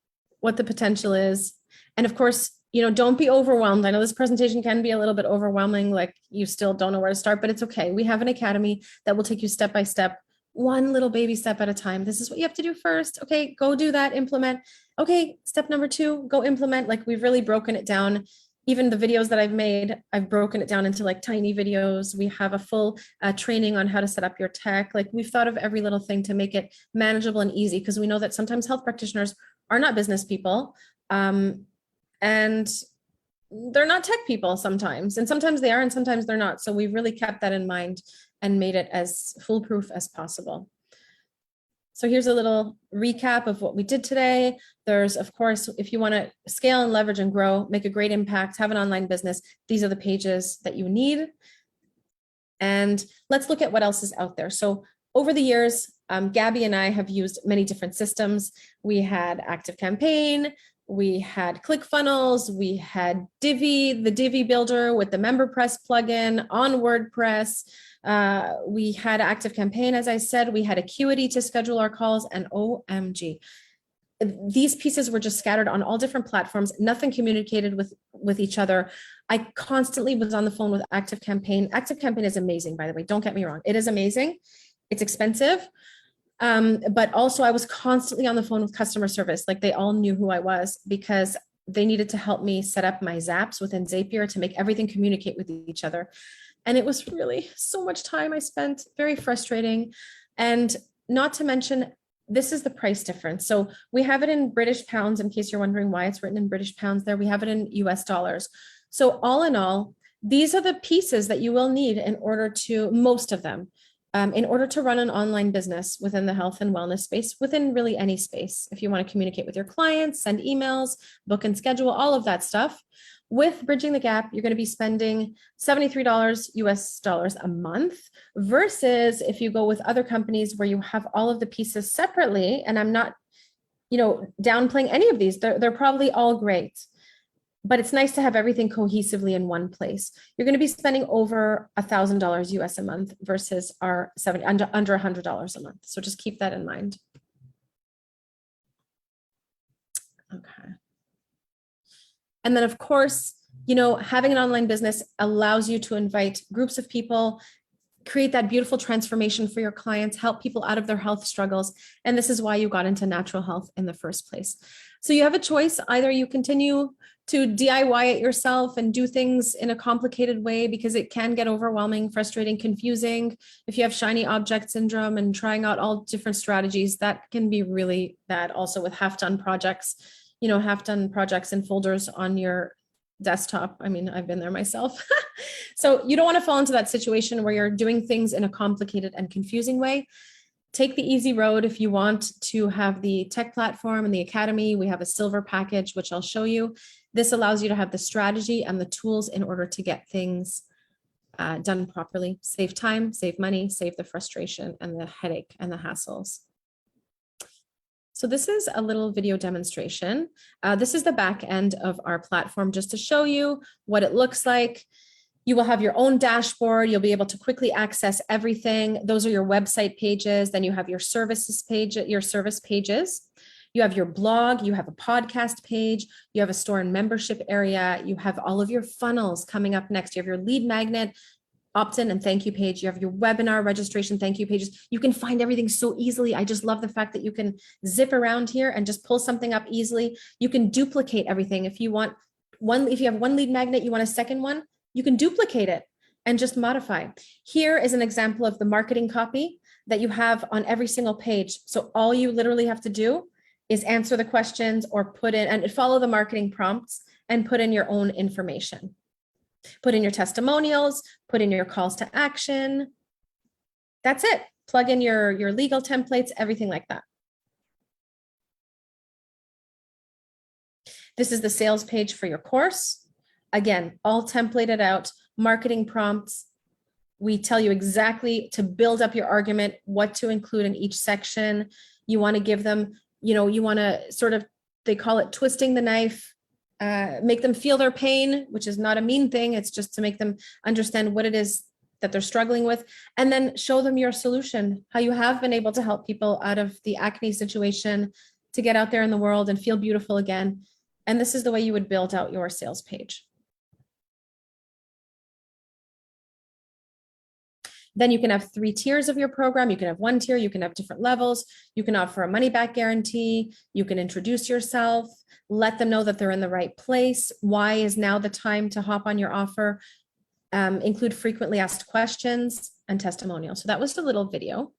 what the potential is. And of course, don't be overwhelmed. I know this presentation can be a little bit overwhelming, like you still don't know where to start, but it's okay. We have an academy that will take you step by step, one little baby step at a time. This is what you have to do first. Okay, go do that, implement. Okay, step number 2, go implement. Like we've really broken it down. Even the videos that I've made, I've broken it down into like tiny videos. We have a full training on how to set up your tech. Like we've thought of every little thing to make it manageable and easy, because we know that sometimes health practitioners are not business people. And they're not tech people sometimes, and sometimes they are, and sometimes they're not. So we really kept that in mind and made it as foolproof as possible. So here's a little recap of what we did today. There's, of course, if you want to scale and leverage and grow, make a great impact, have an online business, these are the pages that you need. And let's look at what else is out there. So over the years, Gabby and I have used many different systems. We had ActiveCampaign, we had ClickFunnels, we had Divi, the Divi builder with the MemberPress plugin on WordPress. We had ActiveCampaign, as I said, we had Acuity to schedule our calls, and OMG. These pieces were just scattered on all different platforms. Nothing communicated with each other. I constantly was on the phone with ActiveCampaign. ActiveCampaign is amazing, by the way. Don't get me wrong. It is amazing. It's expensive. But also I was constantly on the phone with customer service. Like they all knew who I was, because they needed to help me set up my Zaps within Zapier to make everything communicate with each other. And it was really so much time I spent, very frustrating. And not to mention, this is the price difference. So we have it in British pounds, in case you're wondering why it's written in British pounds there. We have it in US dollars. So all in all, these are the pieces that you will need in order to, most of them, in order to run an online business within the health and wellness space, within really any space. If you want to communicate with your clients, send emails, book and schedule, all of that stuff. With Bridging the Gap, you're going to be spending $73 US dollars a month, versus if you go with other companies where you have all of the pieces separately. And I'm not, downplaying any of these. They're probably all great, but it's nice to have everything cohesively in one place. You're going to be spending over $1,000 US a month versus our under $100 a month. So just keep that in mind. Okay. And then of course, having an online business allows you to invite groups of people, create that beautiful transformation for your clients, help people out of their health struggles. And this is why you got into natural health in the first place. So you have a choice. Either you continue to DIY it yourself and do things in a complicated way, because it can get overwhelming, frustrating, confusing. If you have shiny object syndrome and trying out all different strategies, that can be really bad. Also with half-done projects, half-done projects and folders on your desktop. I mean, I've been there myself. So you don't want to fall into that situation where you're doing things in a complicated and confusing way. Take the easy road. If you want to have the tech platform and the academy, we have a silver package, which I'll show you. This allows you to have the strategy and the tools in order to get things done properly. Save time, save money, save the frustration and the headache and the hassles. So this is a little video demonstration. This is the back end of our platform, just to show you what it looks like. You will have your own dashboard. You'll be able to quickly access everything. Those are your website pages. Then you have your services page, your service pages. You have your blog, you have a podcast page, you have a store and membership area. You have all of your funnels coming up next. You have your lead magnet, opt-in and thank you page. You have your webinar registration, thank you pages. You can find everything so easily. I just love the fact that you can zip around here and just pull something up easily. You can duplicate everything. If you want one, if you have one lead magnet, you want a second one, you can duplicate it and just modify. Here is an example of the marketing copy that you have on every single page. So all you literally have to do is answer the questions or put in and follow the marketing prompts and put in your own information. Put in your testimonials, put in your calls to action. That's it. Plug in your legal templates, everything like that. This is the sales page for your course. Again, all templated out, marketing prompts. We tell you exactly to build up your argument, what to include in each section. You want to give them, you want to sort of, they call it twisting the knife, make them feel their pain, which is not a mean thing. It's just to make them understand what it is that they're struggling with, and then show them your solution, how you have been able to help people out of the acne situation to get out there in the world and feel beautiful again. And this is the way you would build out your sales page. Then you can have 3 tiers of your program. You can have 1 tier, you can have different levels. You can offer a money back guarantee. You can introduce yourself, let them know that they're in the right place. Why is now the time to hop on your offer? Include frequently asked questions and testimonials. So that was the little video.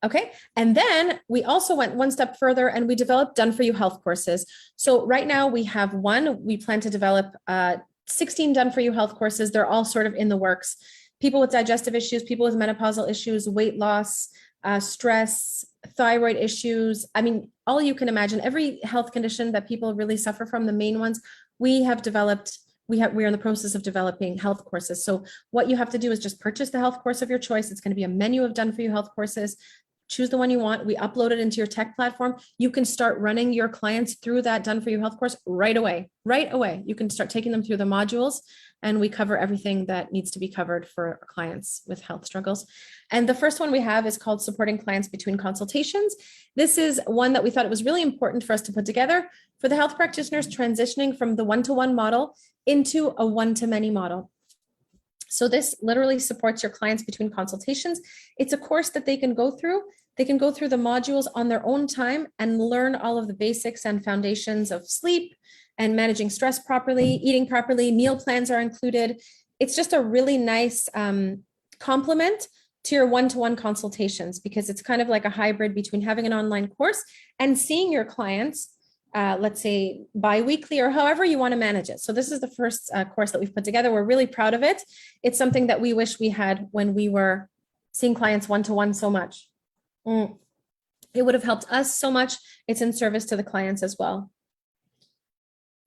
Okay. And then we also went one step further and we developed done for you health courses. So right now we have one. We plan to develop 16 done for you health courses. They're all sort of in the works. People with digestive issues, people with menopausal issues, weight loss, stress, thyroid issues. I mean, all you can imagine, every health condition that people really suffer from, the main ones, we have developed. We're in the process of developing health courses. So what you have to do is just purchase the health course of your choice. It's going to be a menu of done for you health courses. Choose the one you want. We upload it into your tech platform. You can start running your clients through that done for you health course right away. Right away. You can start taking them through the modules, and we cover everything that needs to be covered for clients with health struggles. And the first one we have is called Supporting Clients Between Consultations. This is one that we thought it was really important for us to put together for the health practitioners transitioning from the one-to-one model into a one-to-many model. So this literally supports your clients between consultations. It's a course that they can go through. They can go through the modules on their own time and learn all of the basics and foundations of sleep and managing stress properly, eating properly. Meal plans are included. It's just a really nice complement to your one-to-one consultations, because it's kind of like a hybrid between having an online course and seeing your clients, let's say bi-weekly or however you want to manage it. So this is the first course that we've put together. We're really proud of it. It's something that we wish we had when we were seeing clients one-to-one so much. It would have helped us so much. It's in service to the clients as well.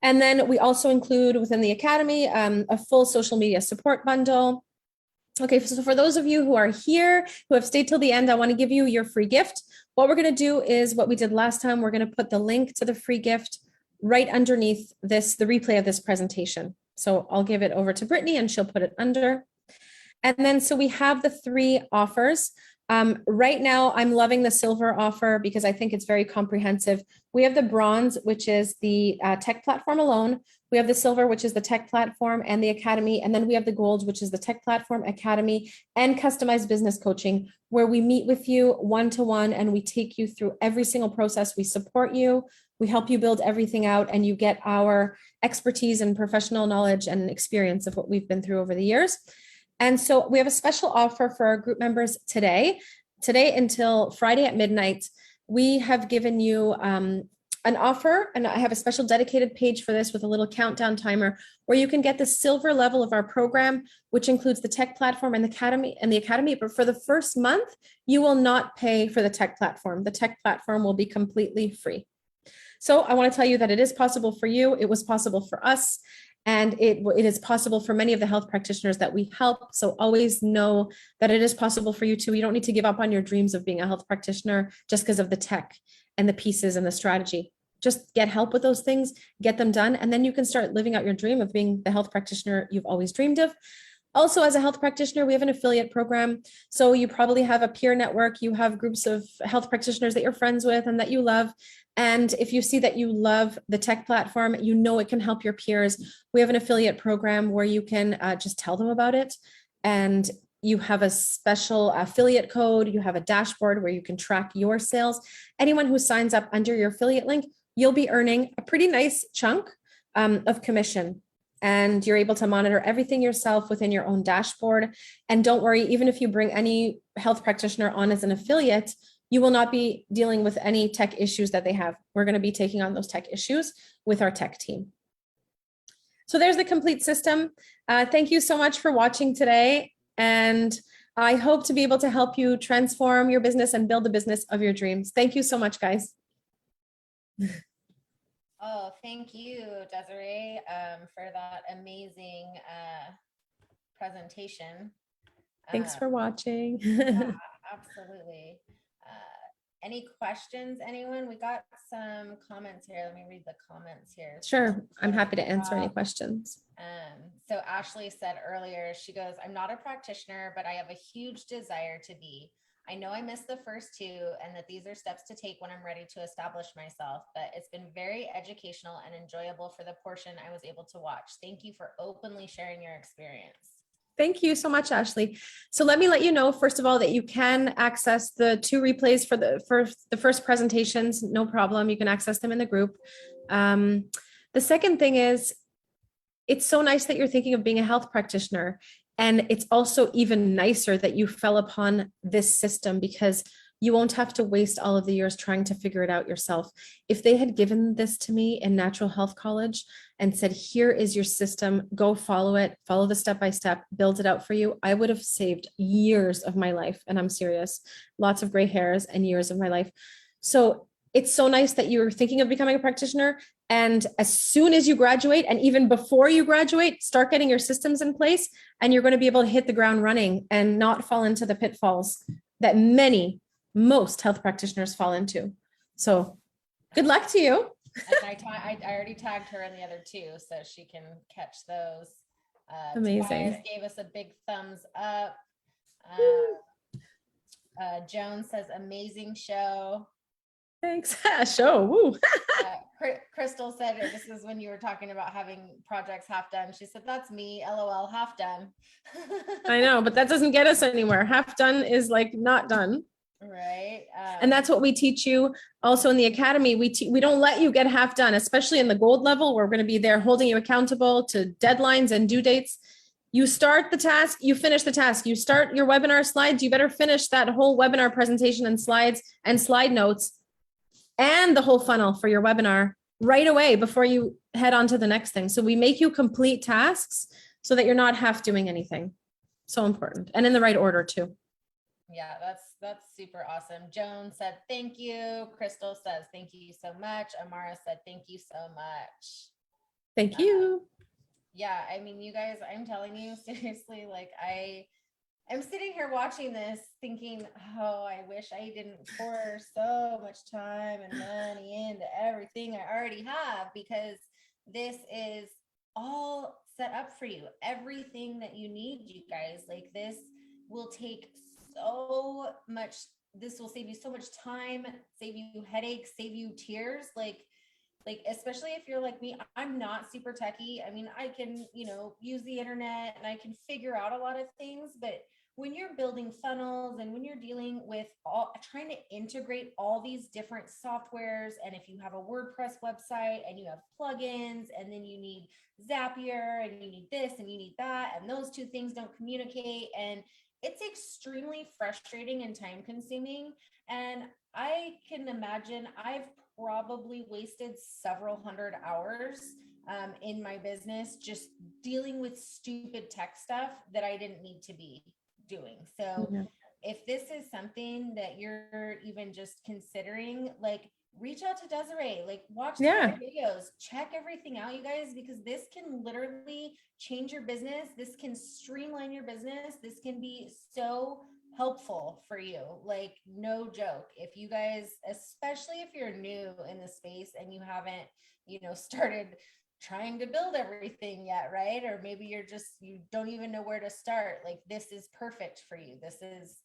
And then we also include within the Academy a full social media support bundle. Okay, so for those of you who are here, who have stayed till the end, I want to give you your free gift. What we're going to do is what we did last time. We're going to put the link to the free gift right underneath this, the replay of this presentation. So I'll give it over to Brittany and she'll put it under. And then, so we have the 3 offers. Right now, I'm loving the silver offer because I think it's very comprehensive. We have the bronze, which is the tech platform alone. We have the silver, which is the tech platform and the academy. And then we have the gold, which is the tech platform, academy, and customized business coaching, where we meet with you one-to-one and we take you through every single process. We support you. We help you build everything out, and you get our expertise and professional knowledge and experience of what we've been through over the years. And so we have a special offer for our group members today until Friday at midnight. We have given you an offer, and I have a special dedicated page for this with a little countdown timer where you can get the silver level of our program, which includes the tech platform and the academy. But for the first month, you will not pay for the tech platform. The tech platform will be completely free. So I want to tell you that it is possible for you. It was possible for us. And it is possible for many of the health practitioners that we help. So always know that it is possible for you too. You don't need to give up on your dreams of being a health practitioner just because of the tech and the pieces and the strategy. Just get help with those things, get them done, and then you can start living out your dream of being the health practitioner you've always dreamed of. Also, as a health practitioner, we have an affiliate program. So you probably have a peer network. You have groups of health practitioners that you're friends with and that you love. And if you see that you love the tech platform, you know it can help your peers. We have an affiliate program where you can just tell them about it. And you have a special affiliate code. You have a dashboard where you can track your sales. Anyone who signs up under your affiliate link, you'll be earning a pretty nice chunk of commission. And you're able to monitor everything yourself within your own dashboard. And don't worry, even if you bring any health practitioner on as an affiliate, you will not be dealing with any tech issues that they have. We're going to be taking on those tech issues with our tech team. So there's the complete system. Thank you so much for watching today. And I hope to be able to help you transform your business and build the business of your dreams. Thank you so much, guys. Oh, thank you, Desiree, for that amazing presentation. Thanks for watching. Yeah, absolutely. Any questions, anyone? We got some comments here. Let me read the comments here. Sure, I'm happy to answer any questions. So Ashley said earlier, she goes, I'm not a practitioner, but I have a huge desire to be. I know I missed the first two and that these are steps to take when I'm ready to establish myself, but it's been very educational and enjoyable for the portion I was able to watch. Thank you for openly sharing your experience. Thank you so much, Ashley. So let me let you know, first of all, that you can access the 2 replays for the first presentations. No problem. You can access them in the group. The second thing is, it's so nice that you're thinking of being a health practitioner. And it's also even nicer that you fell upon this system, because you won't have to waste all of the years trying to figure it out yourself. If they had given this to me in natural health college and said, here is your system, go follow it, follow the step-by-step, build it out for you, I would have saved years of my life. And I'm serious, lots of gray hairs and years of my life. So it's so nice that you're thinking of becoming a practitioner. And as soon as you graduate, and even before you graduate, start getting your systems in place, and you're going to be able to hit the ground running and not fall into the pitfalls that most health practitioners fall into. So good luck to you. And I already tagged her in the other 2, so she can catch those. Amazing. Tobias gave us a big thumbs up. Joan says, amazing show. Thanks. Show. Woo. Crystal said, this is when you were talking about having projects half done. She said, that's me, LOL, half done. I know, but that doesn't get us anywhere. Half done is like not done. Right. And that's what we teach you also in the academy. We don't let you get half done, especially in the gold level. We're going to be there holding you accountable to deadlines and due dates. You start the task, you finish the task. You start your webinar slides, you better finish that whole webinar presentation and slides and slide notes and the whole funnel for your webinar right away before you head on to the next thing. So we make you complete tasks so that you're not half doing anything. So important. And in the right order too. Yeah, that's super awesome. Joan said, thank you. Crystal says, thank you so much. Amara said, thank you so much. Thank you. Yeah, I mean, you guys, I'm telling you, seriously, like I'm sitting here watching this thinking, oh, I wish I didn't pour so much time and money into everything I already have, because this is all set up for you. Everything that you need, you guys, like this will take so much, this will save you so much time, save you headaches, save you tears, like especially if you're like me, I'm not super techie. I mean, I can, use the internet and I can figure out a lot of things, but when you're building funnels and when you're dealing with trying to integrate all these different softwares, and if you have a WordPress website and you have plugins, and then you need Zapier and you need this and you need that, and those 2 things don't communicate, and it's extremely frustrating and time consuming. And I can imagine I've probably wasted several hundred hours in my business just dealing with stupid tech stuff that I didn't need to be doing. So if this is something that you're even just considering, like reach out to Desiree, like watch the videos, check everything out, you guys, because this can literally change your business. This can streamline your business. This can be so helpful for you. Like no joke. If you guys, especially if you're new in the space and you haven't, started trying to build everything yet, right? Or maybe you don't even know where to start. Like this is perfect for you. This is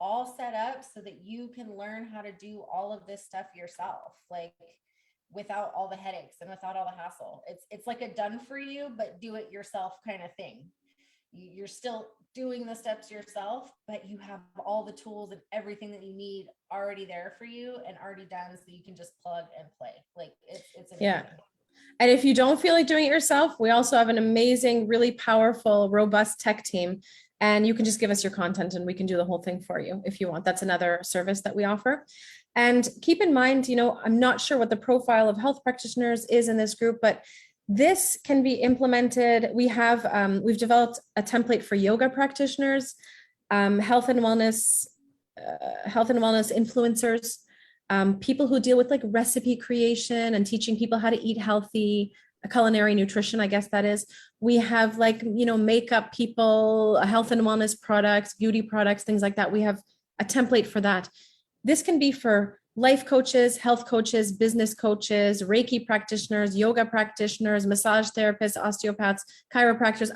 all set up so that you can learn how to do all of this stuff yourself, like without all the headaches and without all the hassle. It's like a done for you, but do it yourself kind of thing. You're still doing the steps yourself, but you have all the tools and everything that you need already there for you and already done, so you can just plug and play. Like it's amazing. Yeah. And if you don't feel like doing it yourself, we also have an amazing, really powerful, robust tech team. And you can just give us your content and we can do the whole thing for you if you want. That's another service that we offer. And keep in mind, I'm not sure what the profile of health practitioners is in this group, but this can be implemented. We've developed a template for yoga practitioners, health and wellness influencers, people who deal with like recipe creation and teaching people how to eat healthy, culinary nutrition, I guess that is. We have like, makeup people, health and wellness products, beauty products, things like that. We have a template for that. This can be for life coaches, health coaches, business coaches, Reiki practitioners, yoga practitioners, massage therapists, osteopaths, chiropractors,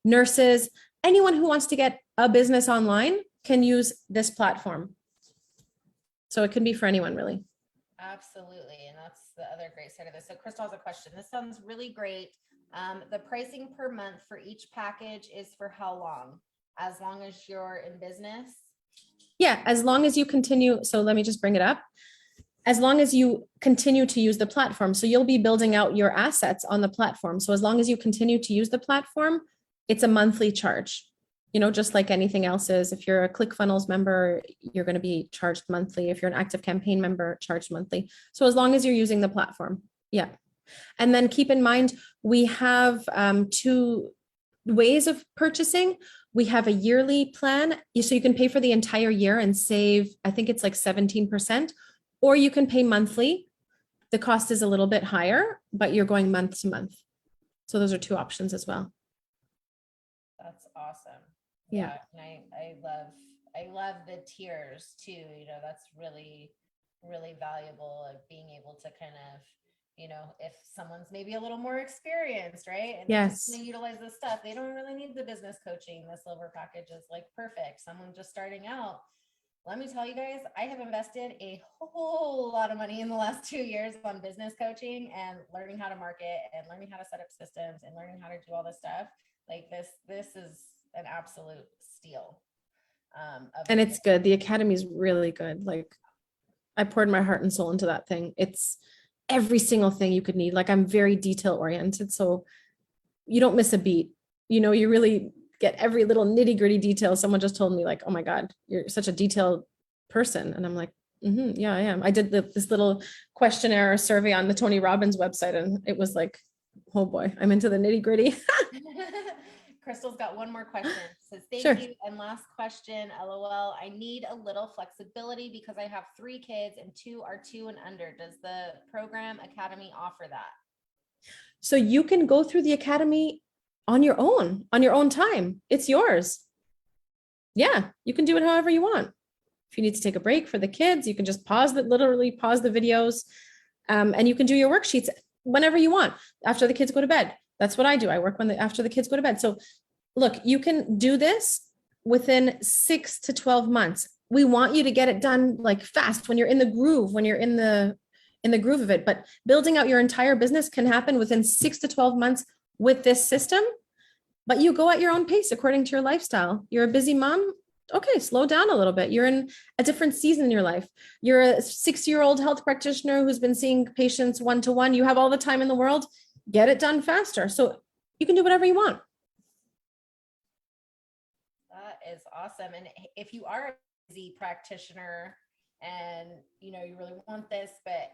nurses, anyone who wants to get a business online can use this platform. So it can be for anyone really. Absolutely. And that's the other great side of this. So Crystal has a question. This sounds really great. The pricing per month for each package is for how long? As long as you're in business? Yeah, as long as you continue. So let me just bring it up. As long as you continue to use the platform. So you'll be building out your assets on the platform. So as long as you continue to use the platform, it's a monthly charge, just like anything else is. If you're a ClickFunnels member, you're going to be charged monthly. If you're an Active Campaign member, charged monthly. So as long as you're using the platform. Yeah. And then keep in mind, we have two ways of purchasing. We have a yearly plan. So you can pay for the entire year and save, I think it's like 17%, or you can pay monthly. The cost is a little bit higher, but you're going month to month. So those are two options as well. That's awesome. Yeah. And I love the tiers too. That's really, really valuable of being able to kind of, if someone's maybe a little more experienced, right? And yes, just utilize this stuff. They don't really need the business coaching. The silver package is like perfect. Someone just starting out. Let me tell you guys, I have invested a whole lot of money in the last 2 years on business coaching and learning how to market and learning how to set up systems and learning how to do all this stuff. Like this is an absolute steal. And it's good. The Academy is really good. Like I poured my heart and soul into that thing. It's every single thing you could need. Like I'm very detail oriented. So you don't miss a beat. You really get every little nitty gritty detail. Someone just told me like, oh my God, you're such a detailed person. And I'm like, yeah, I am. I did this little questionnaire or survey on the Tony Robbins website. And it was like, oh boy, I'm into the nitty gritty. Crystal's got one more question. Says, thank Sure. you. And last question, LOL. I need a little flexibility because I have 3 kids and 2 are 2 and under. Does the program Academy offer that? So you can go through the Academy on your own time. It's yours. Yeah, you can do it however you want. If you need to take a break for the kids, you can just literally pause the videos, and you can do your worksheets whenever you want after the kids go to bed. That's what I do. I work after the kids go to bed. So look, you can do this within 6 to 12 months. We want you to get it done like fast when you're in the groove, when you're in the groove of it. But building out your entire business can happen within 6 to 12 months with this system. But you go at your own pace according to your lifestyle. You're a busy mom. Okay, slow down a little bit. You're in a different season in your life. You're a 6-year-old health practitioner who's been seeing patients one-to-one. You have all the time in the world. Get it done faster. So you can do whatever you want. That is awesome. And if you are a busy practitioner and you really want this, but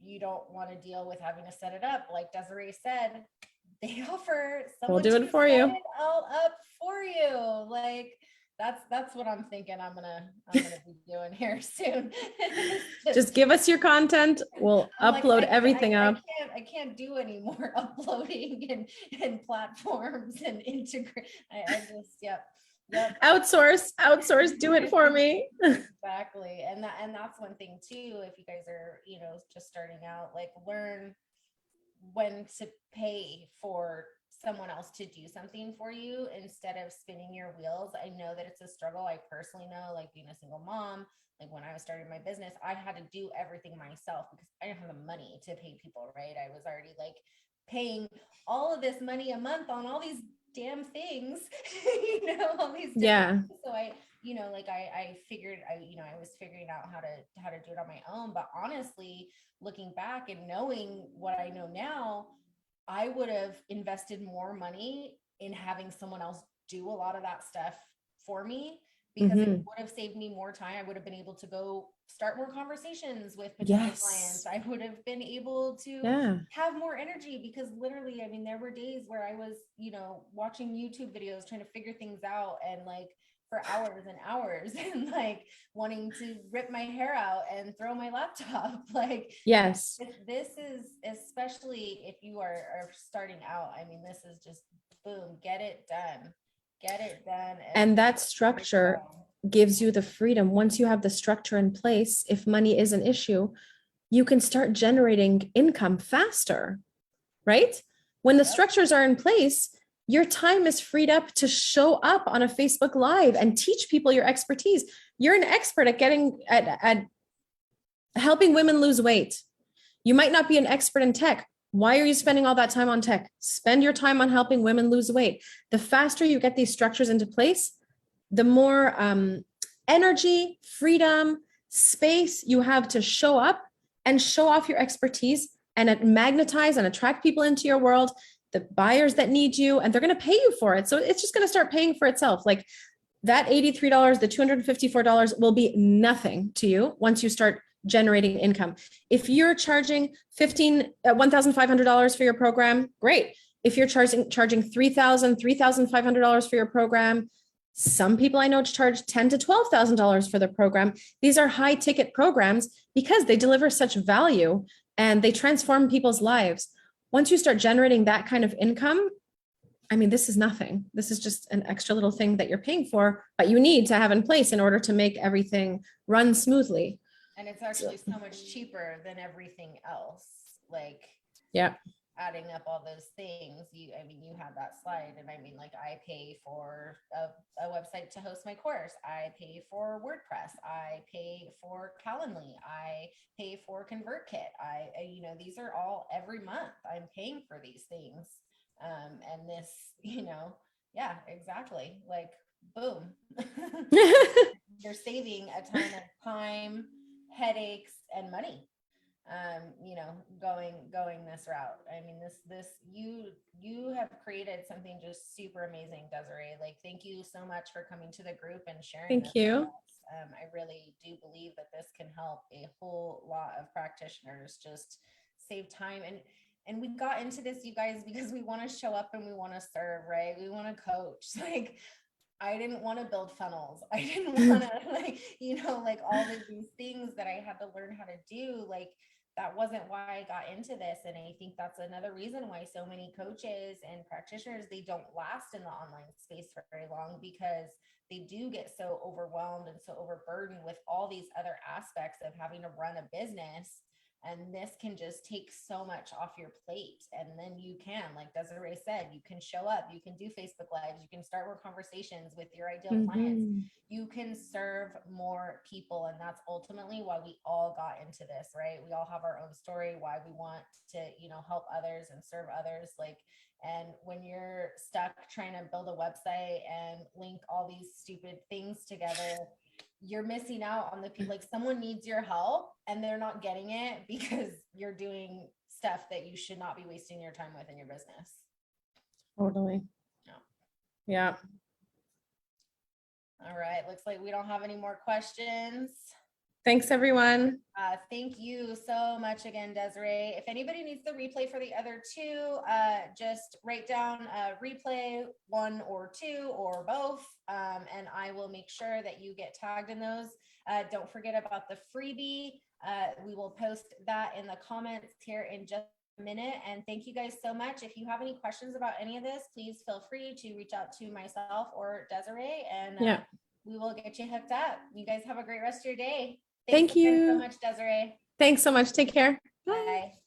you don't want to deal with having to set it up, like Desiree said, they offer someone We'll do it for you. Set it all up for you. Like that's what I'm thinking I'm gonna be doing here soon. Just give us your content. We'll upload everything up. I can't do any more uploading and platforms and integrate. I just, yep. Outsource, do it for me. Exactly. And that's one thing too, if you guys are, just starting out, like learn when to pay for someone else to do something for you instead of spinning your wheels. I know that it's a struggle. I personally know, like being a single mom, like when I was starting my business, I had to do everything myself because I didn't have the money to pay people, right? I was already like paying all of this money a month on all these damn things, all these yeah. Things. So I figured I was figuring out how to do it on my own. But honestly, looking back and knowing what I know now, I would have invested more money in having someone else do a lot of that stuff for me because it would have saved me more time. I would have been able to go start more conversations with potential clients. I would have been able to have more energy because literally, I mean, there were days where I was, watching YouTube videos, trying to figure things out and like for hours and hours and like wanting to rip my hair out and throw my laptop. Like, yes, this is, especially if you are starting out, I mean, this is just boom, get it done. And that structure gives you the freedom. Once you have the structure in place, if money is an issue, you can start generating income faster, right? When the structures are in place, your time is freed up to show up on a Facebook Live and teach people your expertise. You're an expert at helping women lose weight. You might not be an expert in tech. Why are you spending all that time on tech? Spend your time on helping women lose weight. The faster you get these structures into place, the more energy, freedom, space you have to show up and show off your expertise and magnetize and attract people into your world, the buyers that need you, and they're going to pay you for it. So it's just going to start paying for itself. Like that $83, the $254 will be nothing to you once you start generating income. If you're charging $1,500 for your program, great. If you're charging $3,500 for your program, some people I know charge $10,000 to $12,000 for the program. These are high ticket programs because they deliver such value and they transform people's lives. Once you start generating that kind of income, I mean, this is nothing. This is just an extra little thing that you're paying for, but you need to have in place in order to make everything run smoothly. And it's actually so much cheaper than everything else. Like, yeah, adding up all those things, you had that slide, and I mean, like, I pay for a website to host my course. I pay for WordPress. I pay for Calendly. I pay for ConvertKit. These are all every month. I'm paying for these things. And this, yeah, exactly. Like, boom. You're saving a ton of time, headaches, and money. Going this route. I mean, you have created something just super amazing, Desiree. Like, thank you so much for coming to the group and sharing. Thank you. With us. I really do believe that this can help a whole lot of practitioners just save time. And we got into this, you guys, because we want to show up and we want to serve, right? We want to coach. Like, I didn't want to build funnels. I didn't want to, all of these things that I had to learn how to do. Like, that wasn't why I got into this. And I think that's another reason why so many coaches and practitioners, they don't last in the online space for very long, because they do get so overwhelmed and so overburdened with all these other aspects of having to run a business. And this can just take so much off your plate. And then you can, like Desiree said, you can show up, you can do Facebook Lives, you can start more conversations with your ideal clients, you can serve more people. And that's ultimately why we all got into this, right? We all have our own story, why we want to, help others and serve others. And when you're stuck trying to build a website and link all these stupid things together, you're missing out on the people. Like, someone needs your help and they're not getting it because you're doing stuff that you should not be wasting your time with in your business. Totally. Yeah. All right. Looks like we don't have any more questions. Thanks, everyone. Thank you so much again, Desiree. If anybody needs the replay for the other two, just write down replay 1 or 2 or both, and I will make sure that you get tagged in those. Don't forget about the freebie. We will post that in the comments here in just a minute. And thank you guys so much. If you have any questions about any of this, please feel free to reach out to myself or Desiree, and we will get you hooked up. You guys have a great rest of your day. Thank you so much, Desiree. Thanks so much. Take care. Bye.